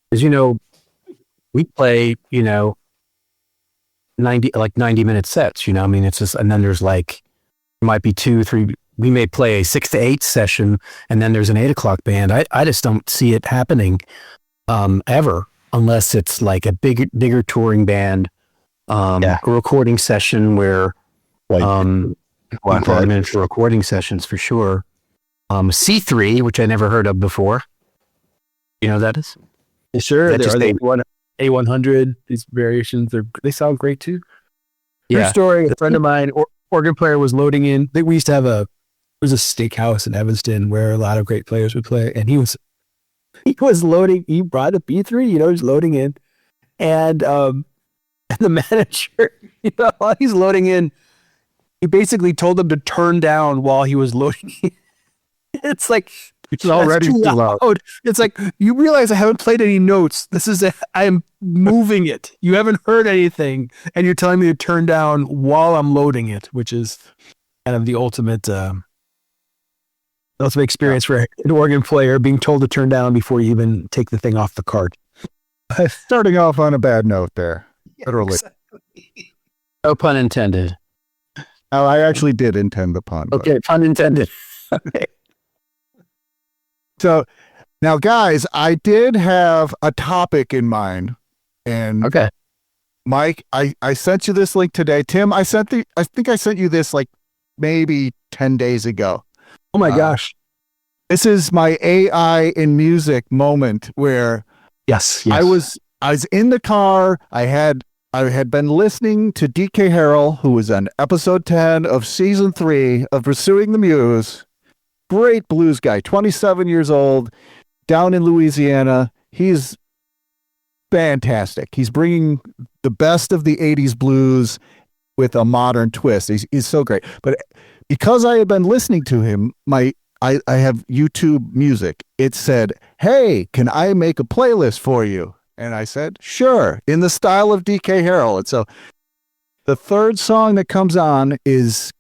Because, we play, 90-minute sets, I mean, it's just, and then there's like, there might be 2, 3, we may play a 6 to 8 session, and then there's an 8 o'clock band. I just don't see it happening, ever. Unless it's like a bigger touring band, a recording session where, minutes for recording sessions for sure. C3, which I never heard of before. You know what that is? Sure. There are A100, these variations, they sound great too. Yeah. True story, a friend of mine, organ player, was loading in. We used to have there was a steakhouse in Evanston where a lot of great players would play, and he was loading. He brought a B3, he's loading in, and the manager, while he's loading in, he basically told him to turn down while he was loading in. It's like, it's already too loud. It's like, you realize I haven't played any notes. I am moving it. You haven't heard anything, and you're telling me to turn down while I'm loading it, which is kind of the ultimate experience for an organ player, being told to turn down before you even take the thing off the cart. Starting off on a bad note there, literally. Exactly. No pun intended. Oh, I actually did intend the pun. Okay, pun intended. Okay. So now, guys, I did have a topic in mind, and okay, Mike, I sent you this link today. Tim, I think I sent you this like maybe 10 days ago. Oh my gosh. This is my AI in music moment where yes. I was in the car. I had been listening to DK Harrell, who was on episode 10 of season 3 of Pursuing the Muse. Great blues guy, 27 years old, down in Louisiana. He's fantastic. He's bringing the best of the 80s blues with a modern twist. He's so great. But because I had been listening to him, I have YouTube Music. It said, "Hey, can I make a playlist for you?" And I said, "Sure," in the style of DK Harrell. And so the third song that comes on is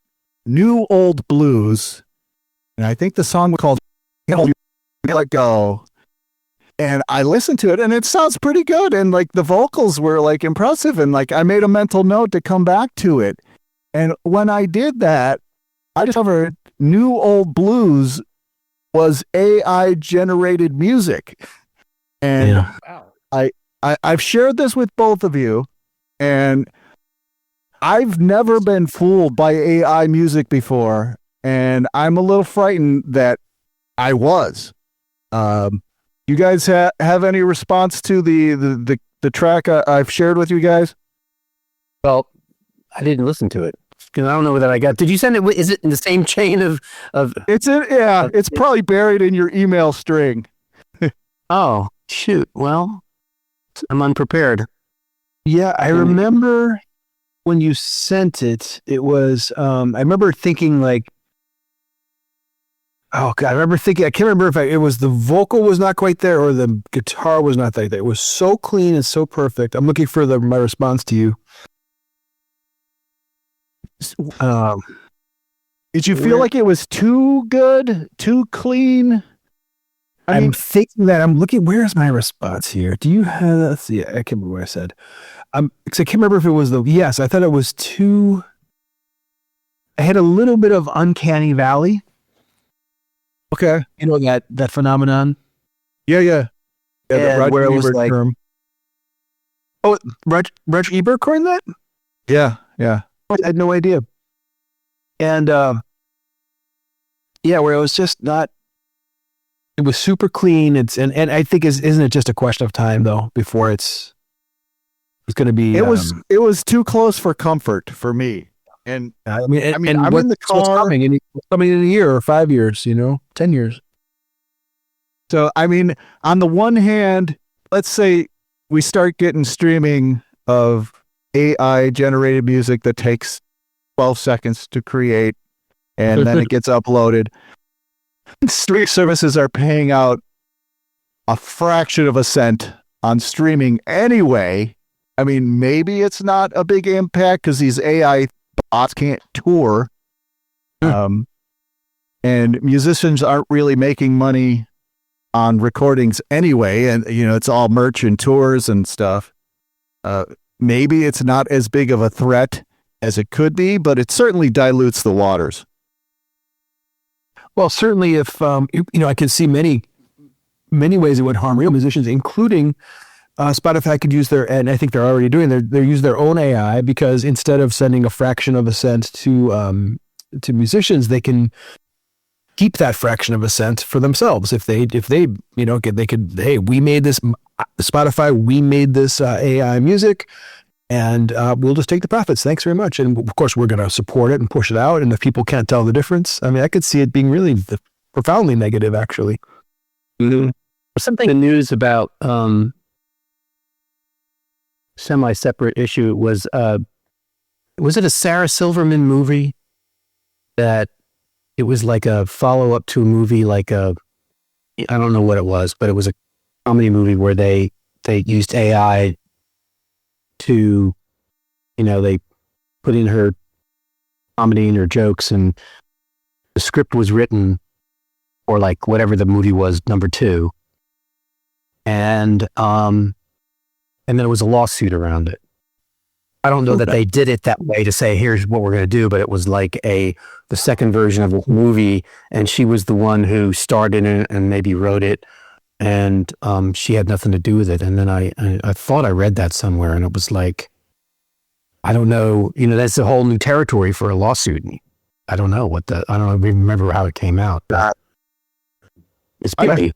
New Old Blues. And I think the song was called Let Go. And I listened to it, and it sounds pretty good. And like the vocals were like impressive. And like I made a mental note to come back to it. And when I did that, I discovered New Old Blues was AI generated music. And I've shared this with both of you, and I've never been fooled by AI music before. And I'm a little frightened that I was. You guys have any response to the track I've shared with you guys? Well, I didn't listen to it because I don't know that I got. Did you send it? Is it in the same chain of? It's probably buried in your email string. Oh shoot! Well, I'm unprepared. Yeah, I remember when you sent it. It was. I remember thinking like, Oh God, I remember thinking, I can't remember if it was the vocal was not quite there or the guitar was not there. It was so clean and so perfect. I'm looking for my response to you. Did you feel like it was too good, too clean? I'm thinking that I'm looking, where's my response here? Do you have, let's see, I can't remember what I said. Because I can't remember if it was yes, I thought it was too, I had a little bit of uncanny valley. Okay. You know, that phenomenon. Yeah, the where it was Ebert like, term. Oh, Roger Ebert coined that? Yeah. I had no idea. And, where it was just not, it was super clean. And I think isn't it just a question of time though, before it's going to be, it was too close for comfort for me. And I mean, I'm in the car. What's coming in a year or 5 years, 10 years. So, I mean, on the one hand, let's say we start getting streaming of AI generated music that takes 12 seconds to create and then it gets uploaded. Streaming services are paying out a fraction of a cent on streaming anyway. I mean, maybe it's not a big impact because these AI bots can't tour. And musicians aren't really making money on recordings anyway. And, it's all merch and tours and stuff. Maybe it's not as big of a threat as it could be, but it certainly dilutes the waters. Well, certainly if, I can see many ways it would harm real musicians, including Spotify could use and I think they're already doing, they use their own AI, because instead of sending a fraction of a cent to musicians, they can keep that fraction of a cent for themselves. If they hey, we made this, Spotify, we made this AI music, and we'll just take the profits. Thanks very much. And of course, we're going to support it and push it out. And if people can't tell the difference, I mean, I could see it being really profoundly negative, actually. Mm-hmm. Something in the news about semi-separate issue was it a Sarah Silverman movie that it was like a follow-up to a movie, I don't know what it was, but it was a comedy movie where they used AI to, they put in her comedy and her jokes, and the script was written for like whatever the movie was, number 2. And then there was a lawsuit around it. I don't know that they did it that way to say, here's what we're going to do, but it was like the second version of a movie, and she was the one who starred in it and maybe wrote it, and she had nothing to do with it. And then I thought I read that somewhere, and it was like, I don't know, that's a whole new territory for a lawsuit. I don't know I don't even remember how it came out. It's pretty.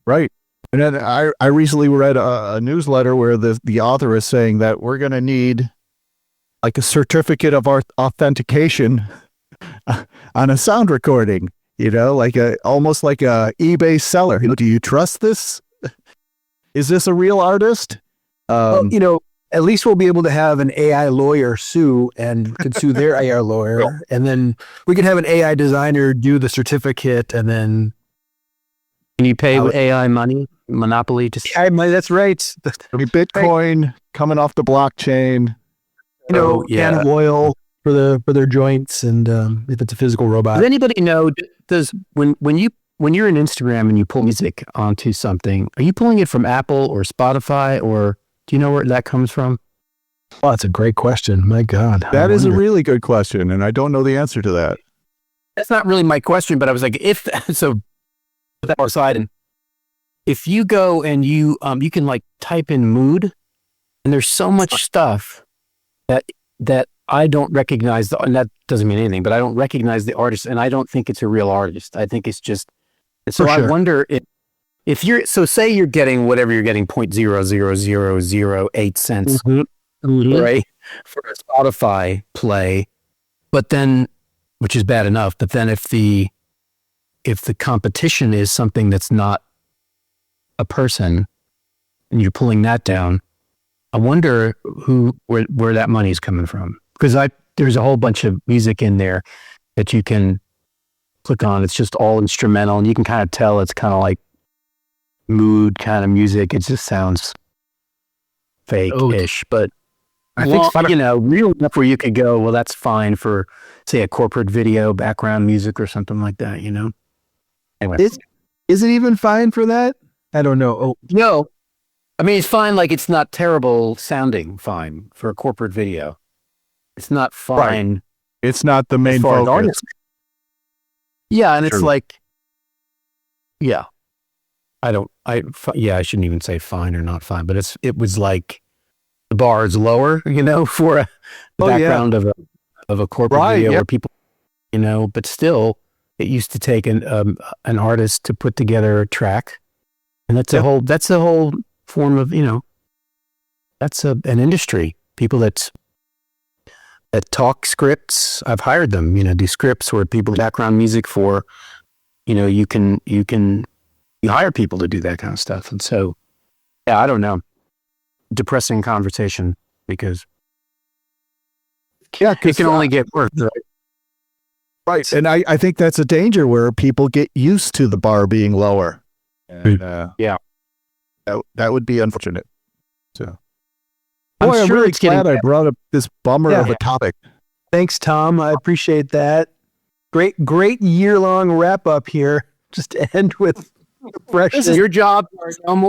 Right. And then I recently read a newsletter where the author is saying that we're going to need like a certificate of authentication on a sound recording, like almost like a eBay seller. Do you trust this? Is this a real artist? Well, at least we'll be able to have an AI lawyer sue and could sue their AI lawyer. And then we could have an AI designer do the certificate, and then. Can you pay with AI money? Monopoly? AI money, that's right. Bitcoin coming off the blockchain. Can of oil for their joints, and if it's a physical robot. Does anybody know, when you're in Instagram and you pull music onto something, are you pulling it from Apple or Spotify, or do you know where that comes from? Oh, that's a great question. My God. That is a really good question, and I don't know the answer to that. That's not really my question, but I was like, so put that aside, and if you go and you can like type in mood, and there's so much stuff that I don't recognize, and that doesn't mean anything, but I don't recognize the artist, and I don't think it's a real artist. I think it's just, so I wonder if you're, so say you're getting whatever you're getting, 0.00008 cents, right, for a Spotify play, but then, which is bad enough, but then if the competition is something that's not a person, and you're pulling that down, I wonder where that money's coming from. Because there's a whole bunch of music in there that you can click on. It's just all instrumental, and you can kind of tell it's kind of like mood kind of music. It just sounds fake-ish, but I think real enough where you could go, well, that's fine for, say, a corporate video, background music, or something like that. Anyway, is it even fine for that? I don't know. Oh no, I mean it's fine. Like it's not terrible sounding. Fine for a corporate video. It's not fine. Right. It's not the main focus. Yeah, and it's like, yeah, I shouldn't even say fine or not fine, but it was like the bar is lower, for a background of a corporate video where people, but still, it used to take an artist to put together a track, and that's a whole form of, that's an industry. People that talk scripts, I've hired them, do scripts or people background music for, you hire people to do that kind of stuff. And so, yeah, I don't know. Depressing conversation because it can only get worse. Right. And I think that's a danger where people get used to the bar being lower. And, that would be unfortunate. So. Boy, I'm really glad I brought up this bummer of a topic. Thanks, Tom. I appreciate that. Great year-long wrap-up here. Just to end with fresh. This is your job.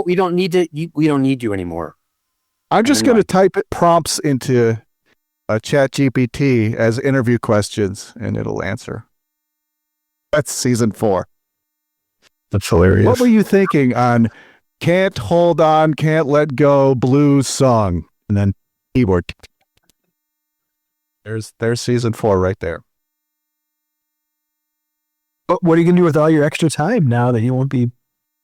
We don't need you anymore. I'm just going to type prompts into a chat GPT as interview questions, and it'll answer. That's season 4. That's hilarious. What were you thinking on Can't Hold On, Can't Let Go blues song? And then keyboard. There's season 4 right there. But what are you going to do with all your extra time now that you won't be,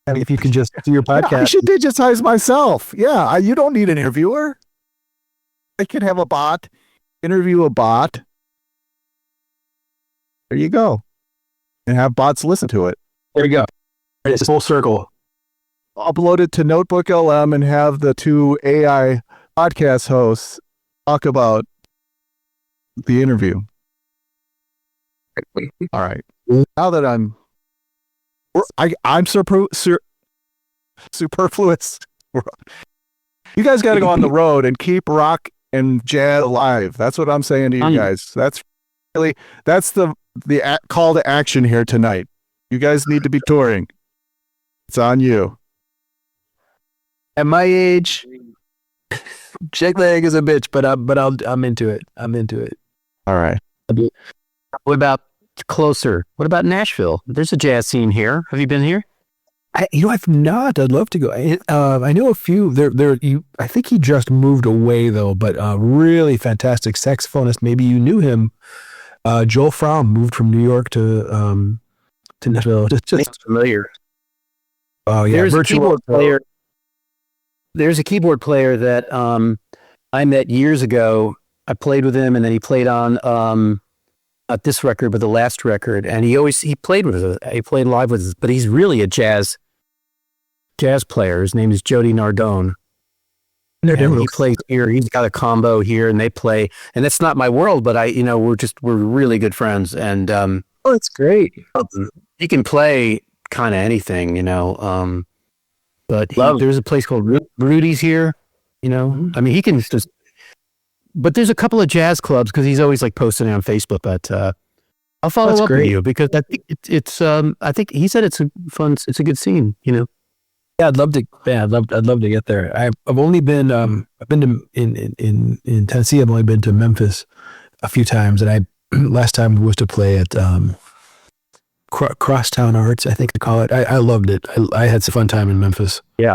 if you can just do your podcast? Yeah, I should digitize myself. Yeah, you don't need an interviewer. I could have a bot, interview a bot. There you go. And have bots listen to it. There you go. It's full circle. Upload it to Notebook LM and have the 2 AI podcast hosts talk about the interview. All right. Now that I'm superfluous. You guys got to go on the road and keep rock and jazz alive. That's what I'm saying to you guys. That's the call to action here tonight. You guys need to be touring. It's on you. At my age, jet lag is a bitch, but I'm into it. I'm into it. All right. What about closer? What about Nashville? There's a jazz scene here. Have you been here? I've not. I'd love to go. I know a few. I think he just moved away though. But really fantastic saxophonist. Maybe you knew him. Joel Fromm moved from New York to Nashville. Just familiar. Oh yeah, there's a keyboard player. There's a keyboard player that I met years ago. I played with him, and then he played on not this record, but the last record. And he played with us. He played live with us, but he's really a jazz player. His name is Jody Nardone. And he plays here. He's got a combo here, and they play. And that's not my world, but we're really good friends. And that's great. He can play kind of anything, but there's a place called Rudy's here. I mean, he can just. But there's a couple of jazz clubs because he's always like posting it on Facebook. But I'll follow up with you because I think it's. I think he said it's a fun. It's a good scene. Yeah, I'd love to. Yeah, I'd love to get there. I've only been. I've been to in Tennessee. I've only been to Memphis a few times, and last time was to play at Crosstown Arts, I think they call it. I loved it. I had some fun time in Memphis. Yeah,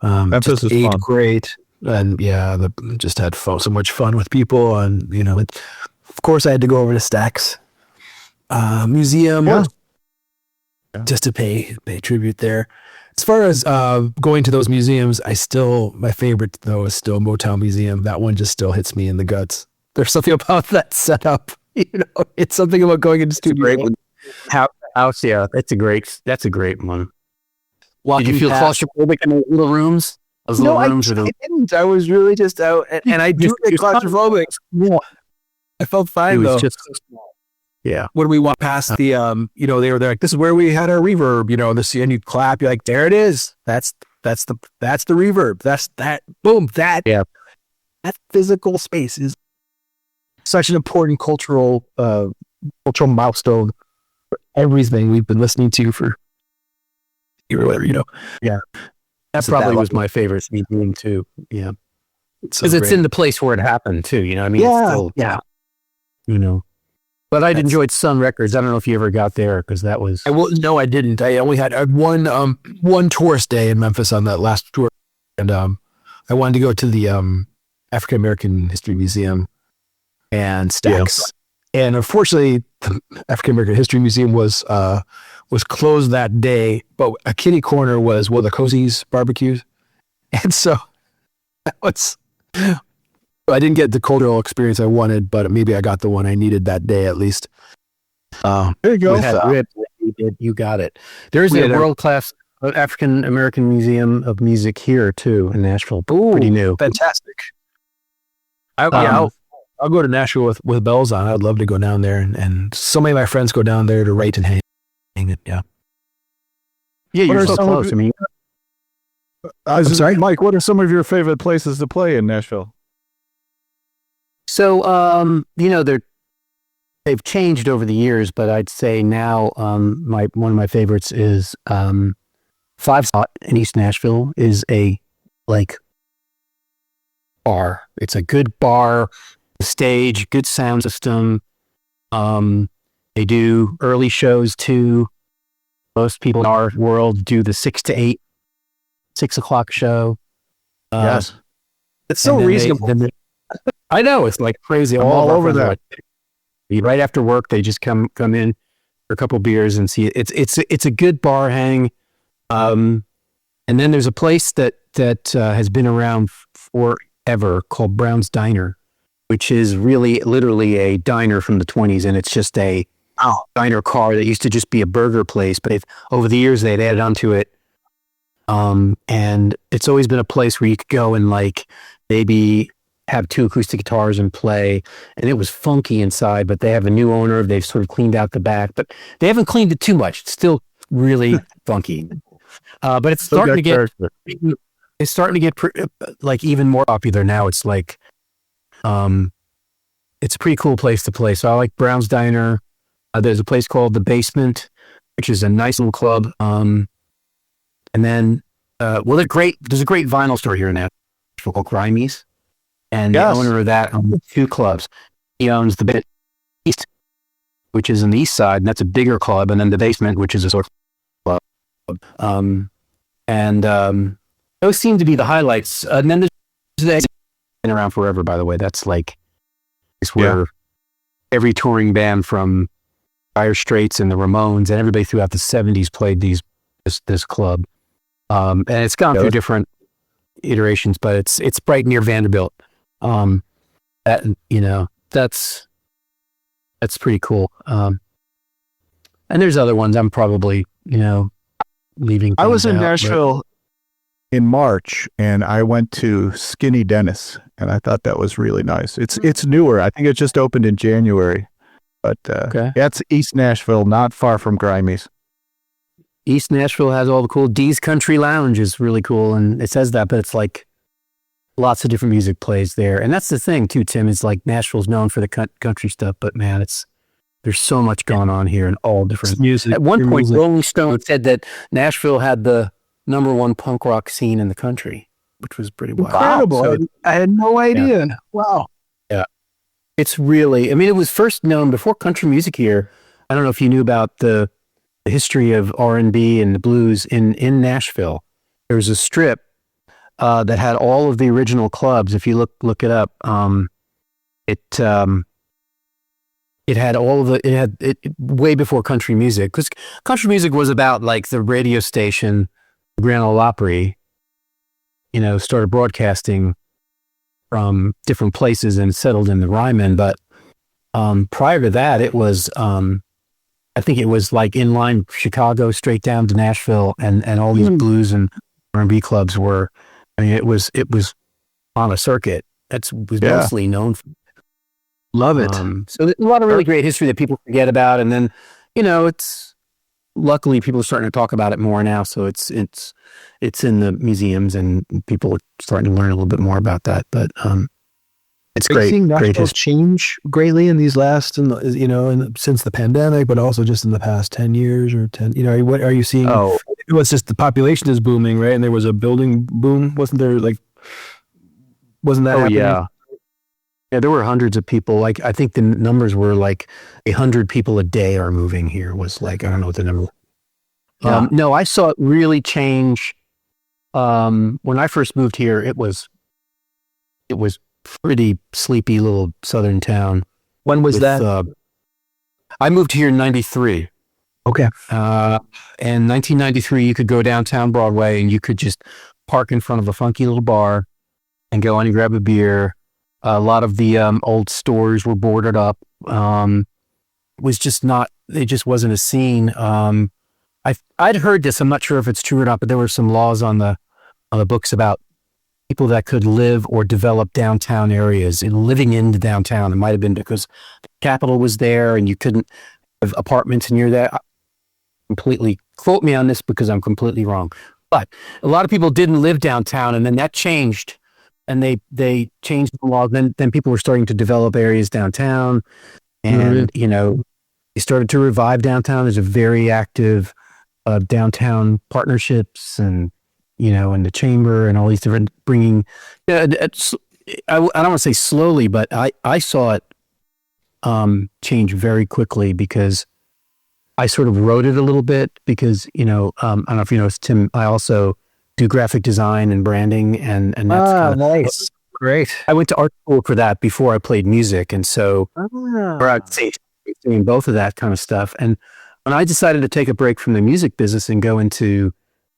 Memphis is fun. Great. And just had so much fun with people, and of course I had to go over to Stax Museum just to pay tribute there. As far as going to those museums, my favorite though is still Motown Museum. That one just still hits me in the guts. There's something about that setup. It's something about going into studio. House, yeah, that's a great one. Did you feel claustrophobic in those little rooms? I didn't. I was really just out, and I do get claustrophobic. Yeah. I felt fine though. Just so small. Yeah. When we walk past the, they're like, this is where we had our reverb, and you clap, you're like, there it is. That's the reverb. That's that, boom, that physical space is such an important cultural milestone for everything we've been listening to for whatever, Yeah. That probably was my favorite museum too. Yeah. Because it's in the place where it happened too, I mean? Yeah. It's still, But I'd enjoyed Sun Records. I don't know if you ever got there because that was... No, I didn't. I only had one tourist day in Memphis on that last tour. And I wanted to go to the African American History Museum and Stax. Yeah. And unfortunately, the African American History Museum was closed that day, but a kitty corner was the Cozy's barbecues. And so I didn't get the cultural experience I wanted, but maybe I got the one I needed that day at least. There you go. You got it. There's a world-class African American Museum of Music here too in Nashville. Ooh, pretty new. Fantastic. I'll go to Nashville with bells on. I'd love to go down there, and so many of my friends go down there to write and hang it. Yeah. Yeah, you're so close. I mean, I'm sorry, Mike. What are some of your favorite places to play in Nashville? So, they've changed over the years, but I'd say now, one of my favorites is, Five Spot in East Nashville is a bar. It's a good bar, stage, good sound system. They do early shows too. Most people in our world do the 6 o'clock show. Yes. It's so reasonable. I know, it's like crazy. All over that. Right after work, they just come in for a couple beers and see it. It's a good bar hang. And then there's a place that has been around forever called Brown's Diner, which is really literally a diner from the 1920s, and it's just a diner car that used to just be a burger place, but over the years they'd added onto it. And it's always been a place where you could go and maybe have 2 acoustic guitars and play, and it was funky inside, but they have a new owner. They've sort of cleaned out the back, but they haven't cleaned it too much. It's still really funky. But it's starting to get even more popular now. It's it's a pretty cool place to play. So I like Brown's Diner. There's a place called The Basement, which is a nice little club. And then, there's a great vinyl store here in Nashville called Grimies. And the owner of that owns 2 clubs. He owns the East, which is on the east side, and that's a bigger club, and then The Basement, which is a sort of club. Those seem to be the highlights. And then there's been around forever, by the way. That's it's where every touring band from Dire Straits and the Ramones and everybody throughout the 70s played this club. And it's gone through different iterations, but it's right near Vanderbilt. That's pretty cool. And there's other ones I'm probably, leaving. I was in Nashville in March, and I went to Skinny Dennis, and I thought that was really nice. It's newer. I think it just opened in January, but it's East Nashville, not far from Grimies. East Nashville has all the cool. Dee's Country Lounge is really cool, and it says that, but it's lots of different music plays there. And that's the thing too, Tim, is Nashville's known for the country stuff, but man, there's so much going on here in all different music. At one point, Rolling Stone said that Nashville had the #1 punk rock scene in the country, which was pretty wild. Incredible. So, I had no idea. Yeah. Wow. Yeah. It's really, it was first known before country music here. I don't know if you knew about the history of R&B and the blues in Nashville. There was a strip that had all of the original clubs. If you look it up, it had all of it way before country music, because country music was about the radio station, Grand Ole Opry, started broadcasting from different places and settled in the Ryman. But prior to that, it was I think it was in line Chicago straight down to Nashville, and all these blues and R&B clubs were. It was on a circuit. Was mostly known for. Love it. So there's a lot of really great history that people forget about, and then it's luckily people are starting to talk about it more now. So it's in the museums, and people are starting to learn a little bit more about that. But it's Are you great. seeing Great Nashville history. change greatly in these last, since the pandemic, but also just in the past 10 years or 10, what are you seeing? Oh, It was just the population is booming, right? And there was a building boom. Wasn't there wasn't that happening? yeah. Yeah, there were hundreds of people. Like, I think the numbers were like 100 people a day are moving here. Was like, I don't know what the number. Yeah. No, I saw it really change. When I first moved here, it was pretty sleepy little southern town. When was that? I moved here in '93. Okay. And 1993, you could go downtown Broadway and you could just park in front of a funky little bar and go in and grab a beer. A lot of the old stores were boarded up. It just wasn't a scene. I'd heard this. I'm not sure if it's true or not, but there were some laws on the books about people that could live or develop downtown areas and living in the downtown. It might have been because the Capitol was there and you couldn't have apartments near that. Completely quote me on this because I'm completely wrong. But a lot of people didn't live downtown, and then that changed. And they changed the law. Then people were starting to develop areas downtown, and they started to revive downtown. There's a very active downtown partnerships, and and the chamber and all these different bringing. I don't want to say slowly, but I saw it change very quickly because I sort of wrote it a little bit because I don't know if you know, Tim. I also do graphic design and branding, and that's nice. Great. I went to art school for that before I played music, and so or I'd say doing both of that kind of stuff. And when I decided to take a break from the music business and go into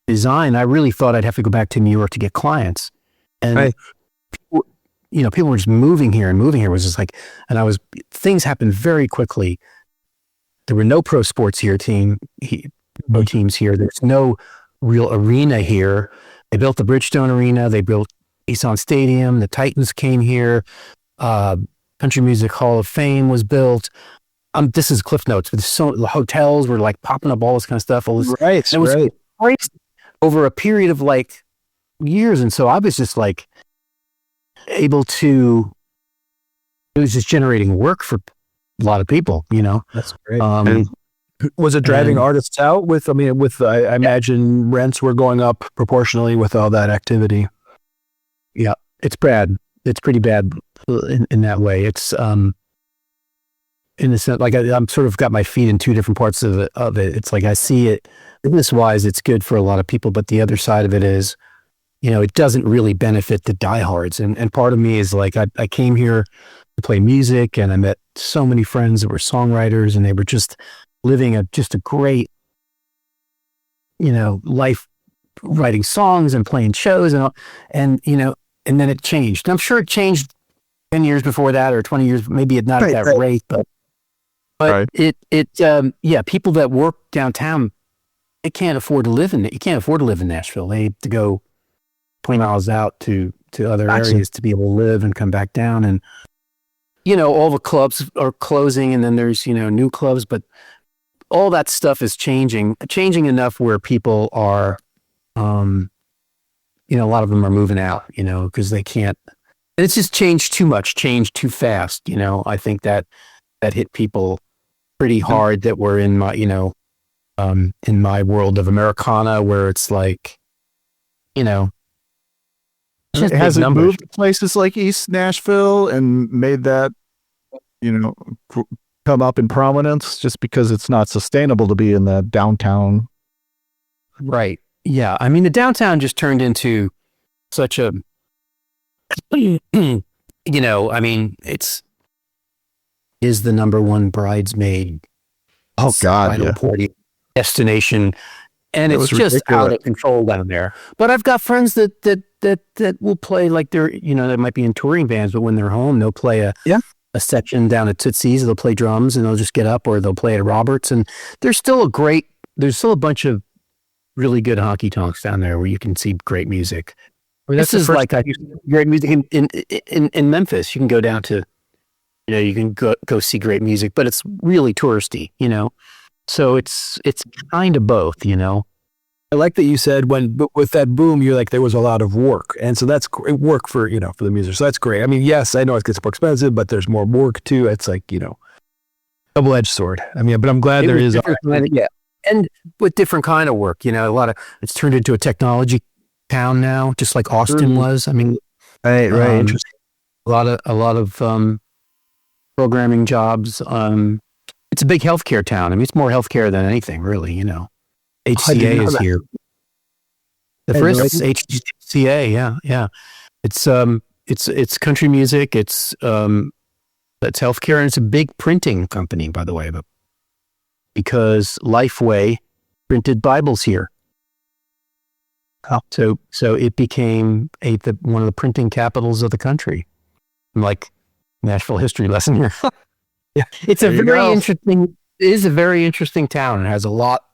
design, I really thought I'd have to go back to New York to get clients. And people were just moving here, and moving here was just like, and things happened very quickly. There were no pro sports teams here. There's no real arena here. They built the Bridgestone Arena. They built Nissan Stadium. The Titans came here. Country Music Hall of Fame was built. This is Cliff Notes, but the hotels were like popping up, all this kind of stuff. All this, Right. it was crazy over a period of like years. And so I was just like able to, it was just generating work for a lot of people, That's great. Was it driving artists out with, I imagine rents were going up proportionally with all that activity. Yeah, it's bad. It's pretty bad in that way. It's, in the sense, like I'm sort of got my feet in two different parts of it. It's like I see it business wise, it's good for a lot of people, but the other side of it is, it doesn't really benefit the diehards. And part of me is like, I came here to play music, and I met so many friends that were songwriters, and they were just living a great, life, writing songs and playing shows and then it changed. And I'm sure it changed 10 years before that, or 20 years, maybe not at that rate, but Right. people that work downtown, they can't afford to live in it. You can't afford to live in Nashville. They have to go 20 miles out to other areas to be able to live and come back down. And, all the clubs are closing, and then there's, new clubs, but all that stuff is changing enough where people are, a lot of them are moving out, because they can't, and it's just changed too much, changed too fast. I think that hit people pretty hard that were in my, in my world of Americana, where it's like, Has it moved to places like East Nashville and made that, come up in prominence just because it's not sustainable to be in the downtown? Right. Yeah. I mean, the downtown just turned into such a, is the number one bridesmaid. Oh God. Bridal Yeah. party destination. And It it's was just ridiculous. out of control down there. But I've got friends that will play like they're, they might be in touring bands, but when they're home, they'll play a section down at Tootsie's. They'll play drums, and they'll just get up, or they'll play at Roberts. And there's still a bunch of really good honky tonks down there where you can see great music. I mean, This is like great music in Memphis. You can go down to You can go see great music, but it's really touristy, So it's kind of both, I like that you said with that boom, you're like, there was a lot of work. And so that's great work for the music. So that's great. I mean, yes, I know it gets more expensive, but there's more work too. It's like, double-edged sword. I mean, but I'm glad there is. Yeah. And with different kind of work, it's turned into a technology town now, just like Austin was. I mean, right. Interesting. A lot of programming jobs. It's a big healthcare town. I mean, it's more healthcare than anything, really. HCA is here. The first HCA, yeah. It's country music. It's healthcare, and it's a big printing company, by the way, because Lifeway printed Bibles here. Oh. So it became one of the printing capitals of the country. Like Nashville history lesson here. Yeah, it's a very interesting. It is a very interesting town. It has a lot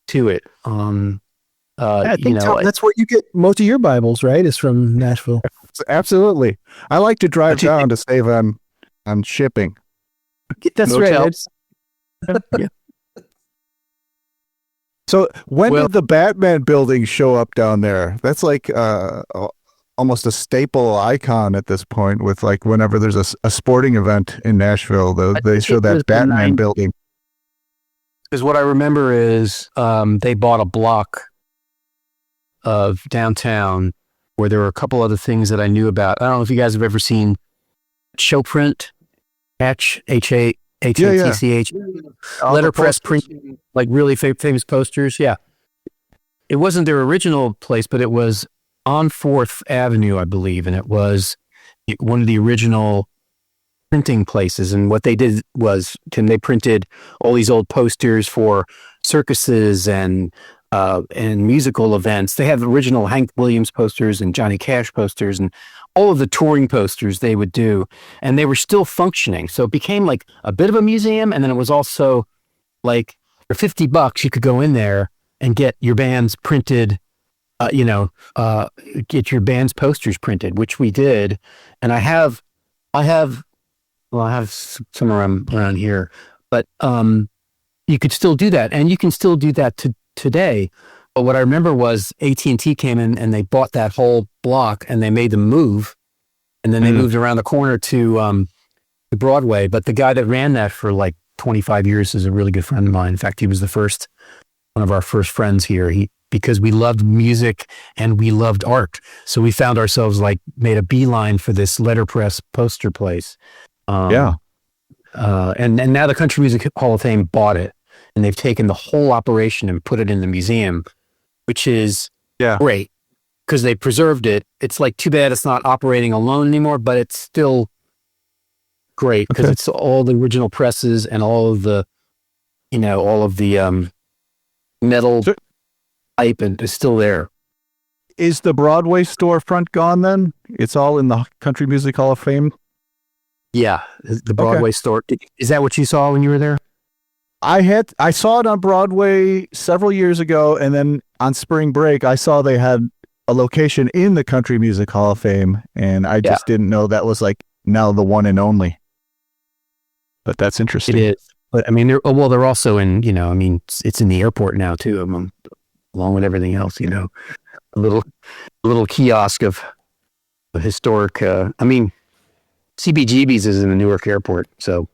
to it. I think that's where you get most of your Bibles, right? Is from Nashville. Absolutely. I like to drive down to save on shipping. That's right. Yeah. So when did the Batman building show up down there? That's like almost a staple icon at this point, with like whenever there's a sporting event in Nashville, they show that Batman building. Because what I remember is they bought a block of downtown where there were a couple other things that I knew about. I don't know if you guys have ever seen Showprint, Hatch, Hatch, letterpress printing, like really famous posters. Yeah. It wasn't their original place, but it was on 4th Avenue, I believe. And it was one of the original printing places. And what they did was, they printed all these old posters for circuses and musical events. They have original Hank Williams posters and Johnny Cash posters and all of the touring posters they would do. And they were still functioning. So it became like a bit of a museum. And then it was also like, for $50, you could go in there and get your band's printed, get your band's posters printed, which we did. And I have some around here, but you could still do that, and you can still do that today. But what I remember was AT&T came in and they bought that whole block, and they made them move, and then they moved around the corner to Broadway. But the guy that ran that for like 25 years is a really good friend of mine. In fact, he was one of our first friends here. Because we loved music and we loved art, so we found ourselves made a beeline for this letterpress poster place. And now the Country Music Hall of Fame bought it, and they've taken the whole operation and put it in the museum, which is great because they preserved it. It's like too bad it's not operating alone anymore, but it's still great because it's all the original presses and all of the metal pipe, and it's still there. Is the Broadway storefront gone then? It's all in the Country Music Hall of Fame? Yeah, the Broadway store. Is that what you saw when you were there? I saw it on Broadway several years ago, and then on spring break, I saw they had a location in the Country Music Hall of Fame, and I just didn't know that was now the one and only. But that's interesting. It is. But I mean, they're also in, it's in the airport now too, along with everything else, a little kiosk of historic, CBGB's is in the Newark airport, so,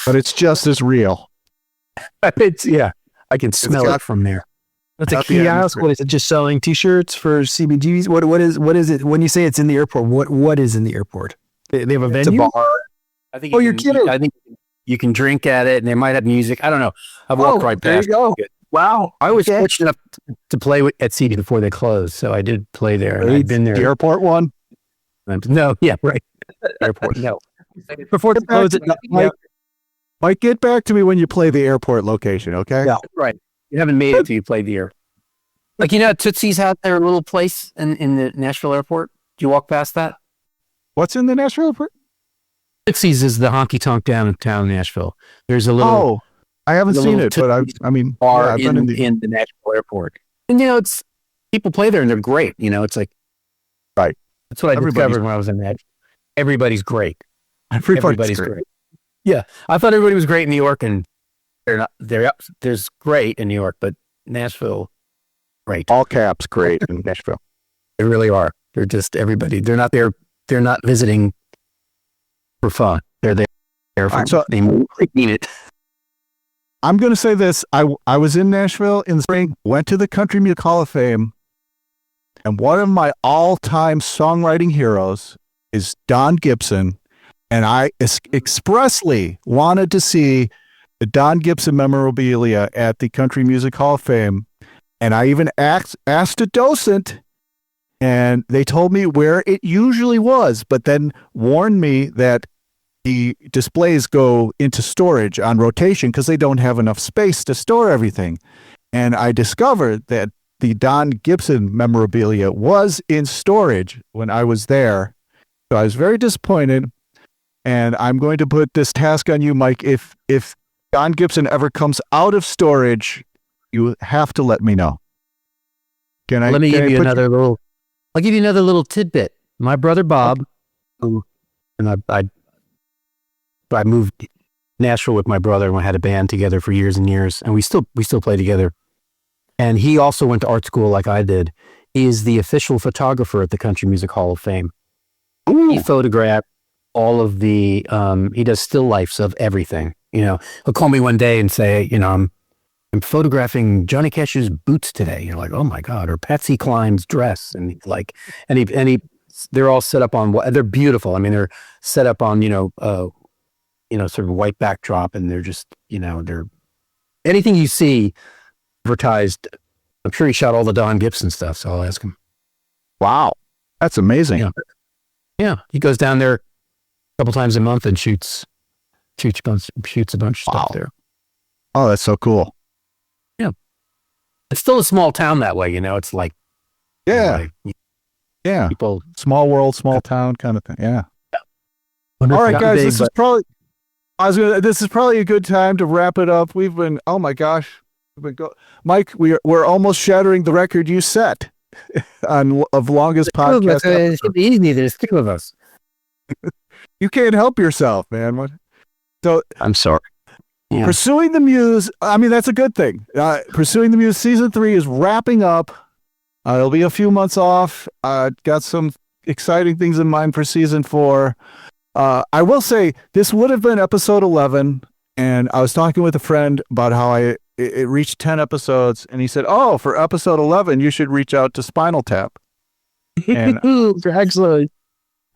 But it's just as real. I can smell it from there. It's a kiosk. What is it? Just selling T-shirts for CBGBs? What is it? When you say it's in the airport, what is in the airport? They have a venue? It's a bar. I think you're kidding. I think you can drink at it, and they might have music. I don't know. I've walked right past. There you go. Wow. I was fortunate enough to play at CB before they closed, so I did play there. And I've been there. The airport one? No, yeah, right. Airport, no. Before they closed it. Mike, get back to me when you play the airport location, okay? Yeah, right. You haven't made it till you played the airport. Tootsie's had their little place in the Nashville airport. Do you walk past that? What's in the Nashville airport? Tootsie's is the honky tonk downtown Nashville. There's a little. Oh, I haven't seen it, but I've been in the Nashville airport. And it's people play there and they're great. It's like right. That's what I discovered when I was in Nashville. Everybody's great. Everybody's great. Yeah, I thought everybody was great in New York, and they're not. There's great in New York, but Nashville, great. All caps, great in Nashville. They really are. They're just everybody. They're not there. They're not visiting for fun. They're there for they mean it. I'm going to say this. I was in Nashville in the spring, went to the Country Music Hall of Fame, and one of my all-time songwriting heroes is Don Gibson, and I expressly wanted to see the Don Gibson memorabilia at the Country Music Hall of Fame, and I even asked a docent, and they told me where it usually was, but then warned me that the displays go into storage on rotation because they don't have enough space to store everything. And I discovered that the Don Gibson memorabilia was in storage when I was there. So I was very disappointed. And I'm going to put this task on you, Mike. If Don Gibson ever comes out of storage, you have to let me know. Let me give you another little. I'll give you another little tidbit. My brother Bob, and I moved to Nashville with my brother, and we had a band together for years and years, and we still play together. And he also went to art school like I did. He is the official photographer at the Country Music Hall of Fame. Ooh. He photographed all of the. He does still lifes of everything. He'll call me one day and say, I'm photographing Johnny Cash's boots today. You're like, oh my God, or Patsy Cline's dress, and they're all set up on. They're beautiful. I mean, they're set up on sort of white backdrop, and they're just they're anything you see advertised. I'm sure he shot all the Don Gibson stuff, so I'll ask him. Wow, that's amazing. Yeah, he goes down there a couple times a month and shoots a bunch of stuff there. Oh, that's so cool. Yeah, it's still a small town that way. It's like people, small world, small town kind of thing. Yeah. All right, guys, this is probably a good time to wrap it up. We've been, oh my gosh, Mike, we're almost shattering the record you set of longest podcast. It should be easy. There's two of us. You can't help yourself, man. So I'm sorry. Yeah. Pursuing the Muse. I mean, that's a good thing. Pursuing the Muse season 3 is wrapping up. It'll be a few months off. Got some exciting things in mind for season 4. I will say this would have been episode 11, and I was talking with a friend about how it reached 10 episodes, and he said, "Oh, for episode 11, you should reach out to Spinal Tap." And excellent.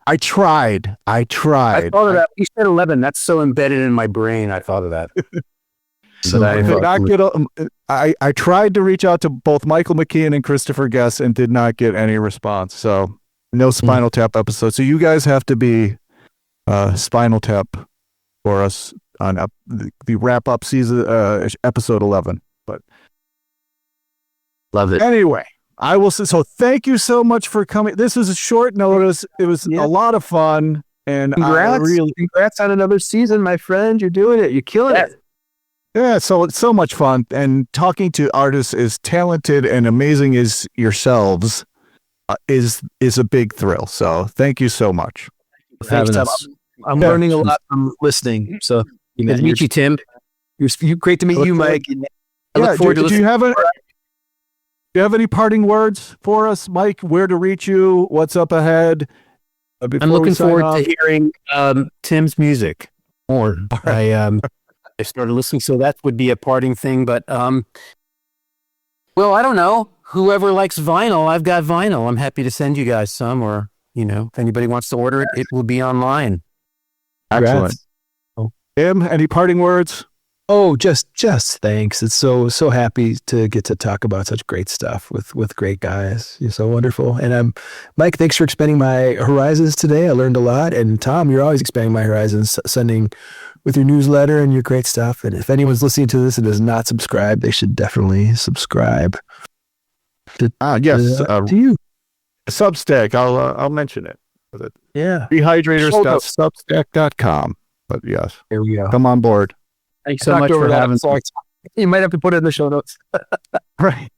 I tried. I thought of that. You said 11. That's so embedded in my brain. I thought of that. So I could not get. I tried to reach out to both Michael McKeon and Christopher Guest and did not get any response. So no Spinal Tap episode. So you guys have to be Spinal Tap for us on the wrap up season episode 11. But love it anyway. I will say so. Thank you so much for coming. This is a short notice. It was a lot of fun, and congrats on another season, my friend. You're doing it. You're killing it. Yeah, so it's so much fun, and talking to artists as talented and amazing as yourselves is a big thrill. So thank you so much for having us. I'm learning a lot from listening. So good to meet you, Tim. You're great to meet you, Mike. I look forward to listening. Do you have any parting words for us, Mike? Where to reach you? What's up ahead? I'm looking forward to hearing Tim's music more. Right. I started listening, so that would be a parting thing. But well, I don't know. Whoever likes vinyl, I've got vinyl. I'm happy to send you guys some, or if anybody wants to order it, it will be online. Excellent. Tim, any parting words? Oh, just thanks. It's so happy to get to talk about such great stuff with great guys. You're so wonderful. And Mike, thanks for expanding my horizons today. I learned a lot. And Tom, you're always expanding my horizons, sending with your newsletter and your great stuff. And if anyone's listening to this and is not subscribed, they should definitely subscribe. To you. Substack. I'll mention it. Yeah. Rehydrator.substack.com. But yes. Here we go. Come on board. Thanks so much for having me. You might have to put it in the show notes. Right.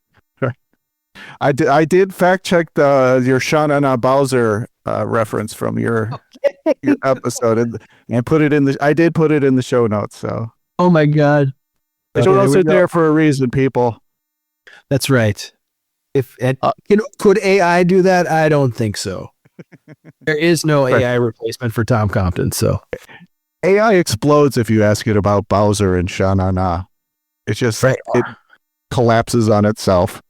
I did fact check your Sha Na Na Bowser reference from your episode and put it in the. I did put it in the show notes. So Oh my God. the show notes are there for a reason, people. That's right. Could AI do that? I don't think so. There is no AI replacement for Tom Compton. So AI explodes if you ask it about Bowser and Sha Na Na. It's just it collapses on itself.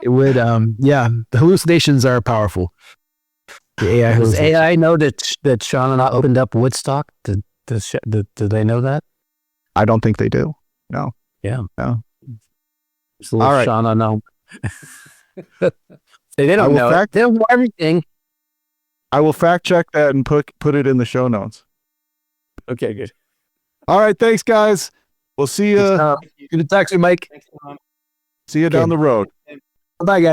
it would. The hallucinations are powerful. The AI. Does AI know that Sha Na Na opened up Woodstock? Did they know that? I don't think they do. No. Yeah. No. It's a little All right. Sha Na Na. They don't know it. They don't know everything. I will fact check that and put it in the show notes. Okay, good. All right, thanks guys. We'll see you. Good to talk to you, Mike. See you down the road. Bye, guys.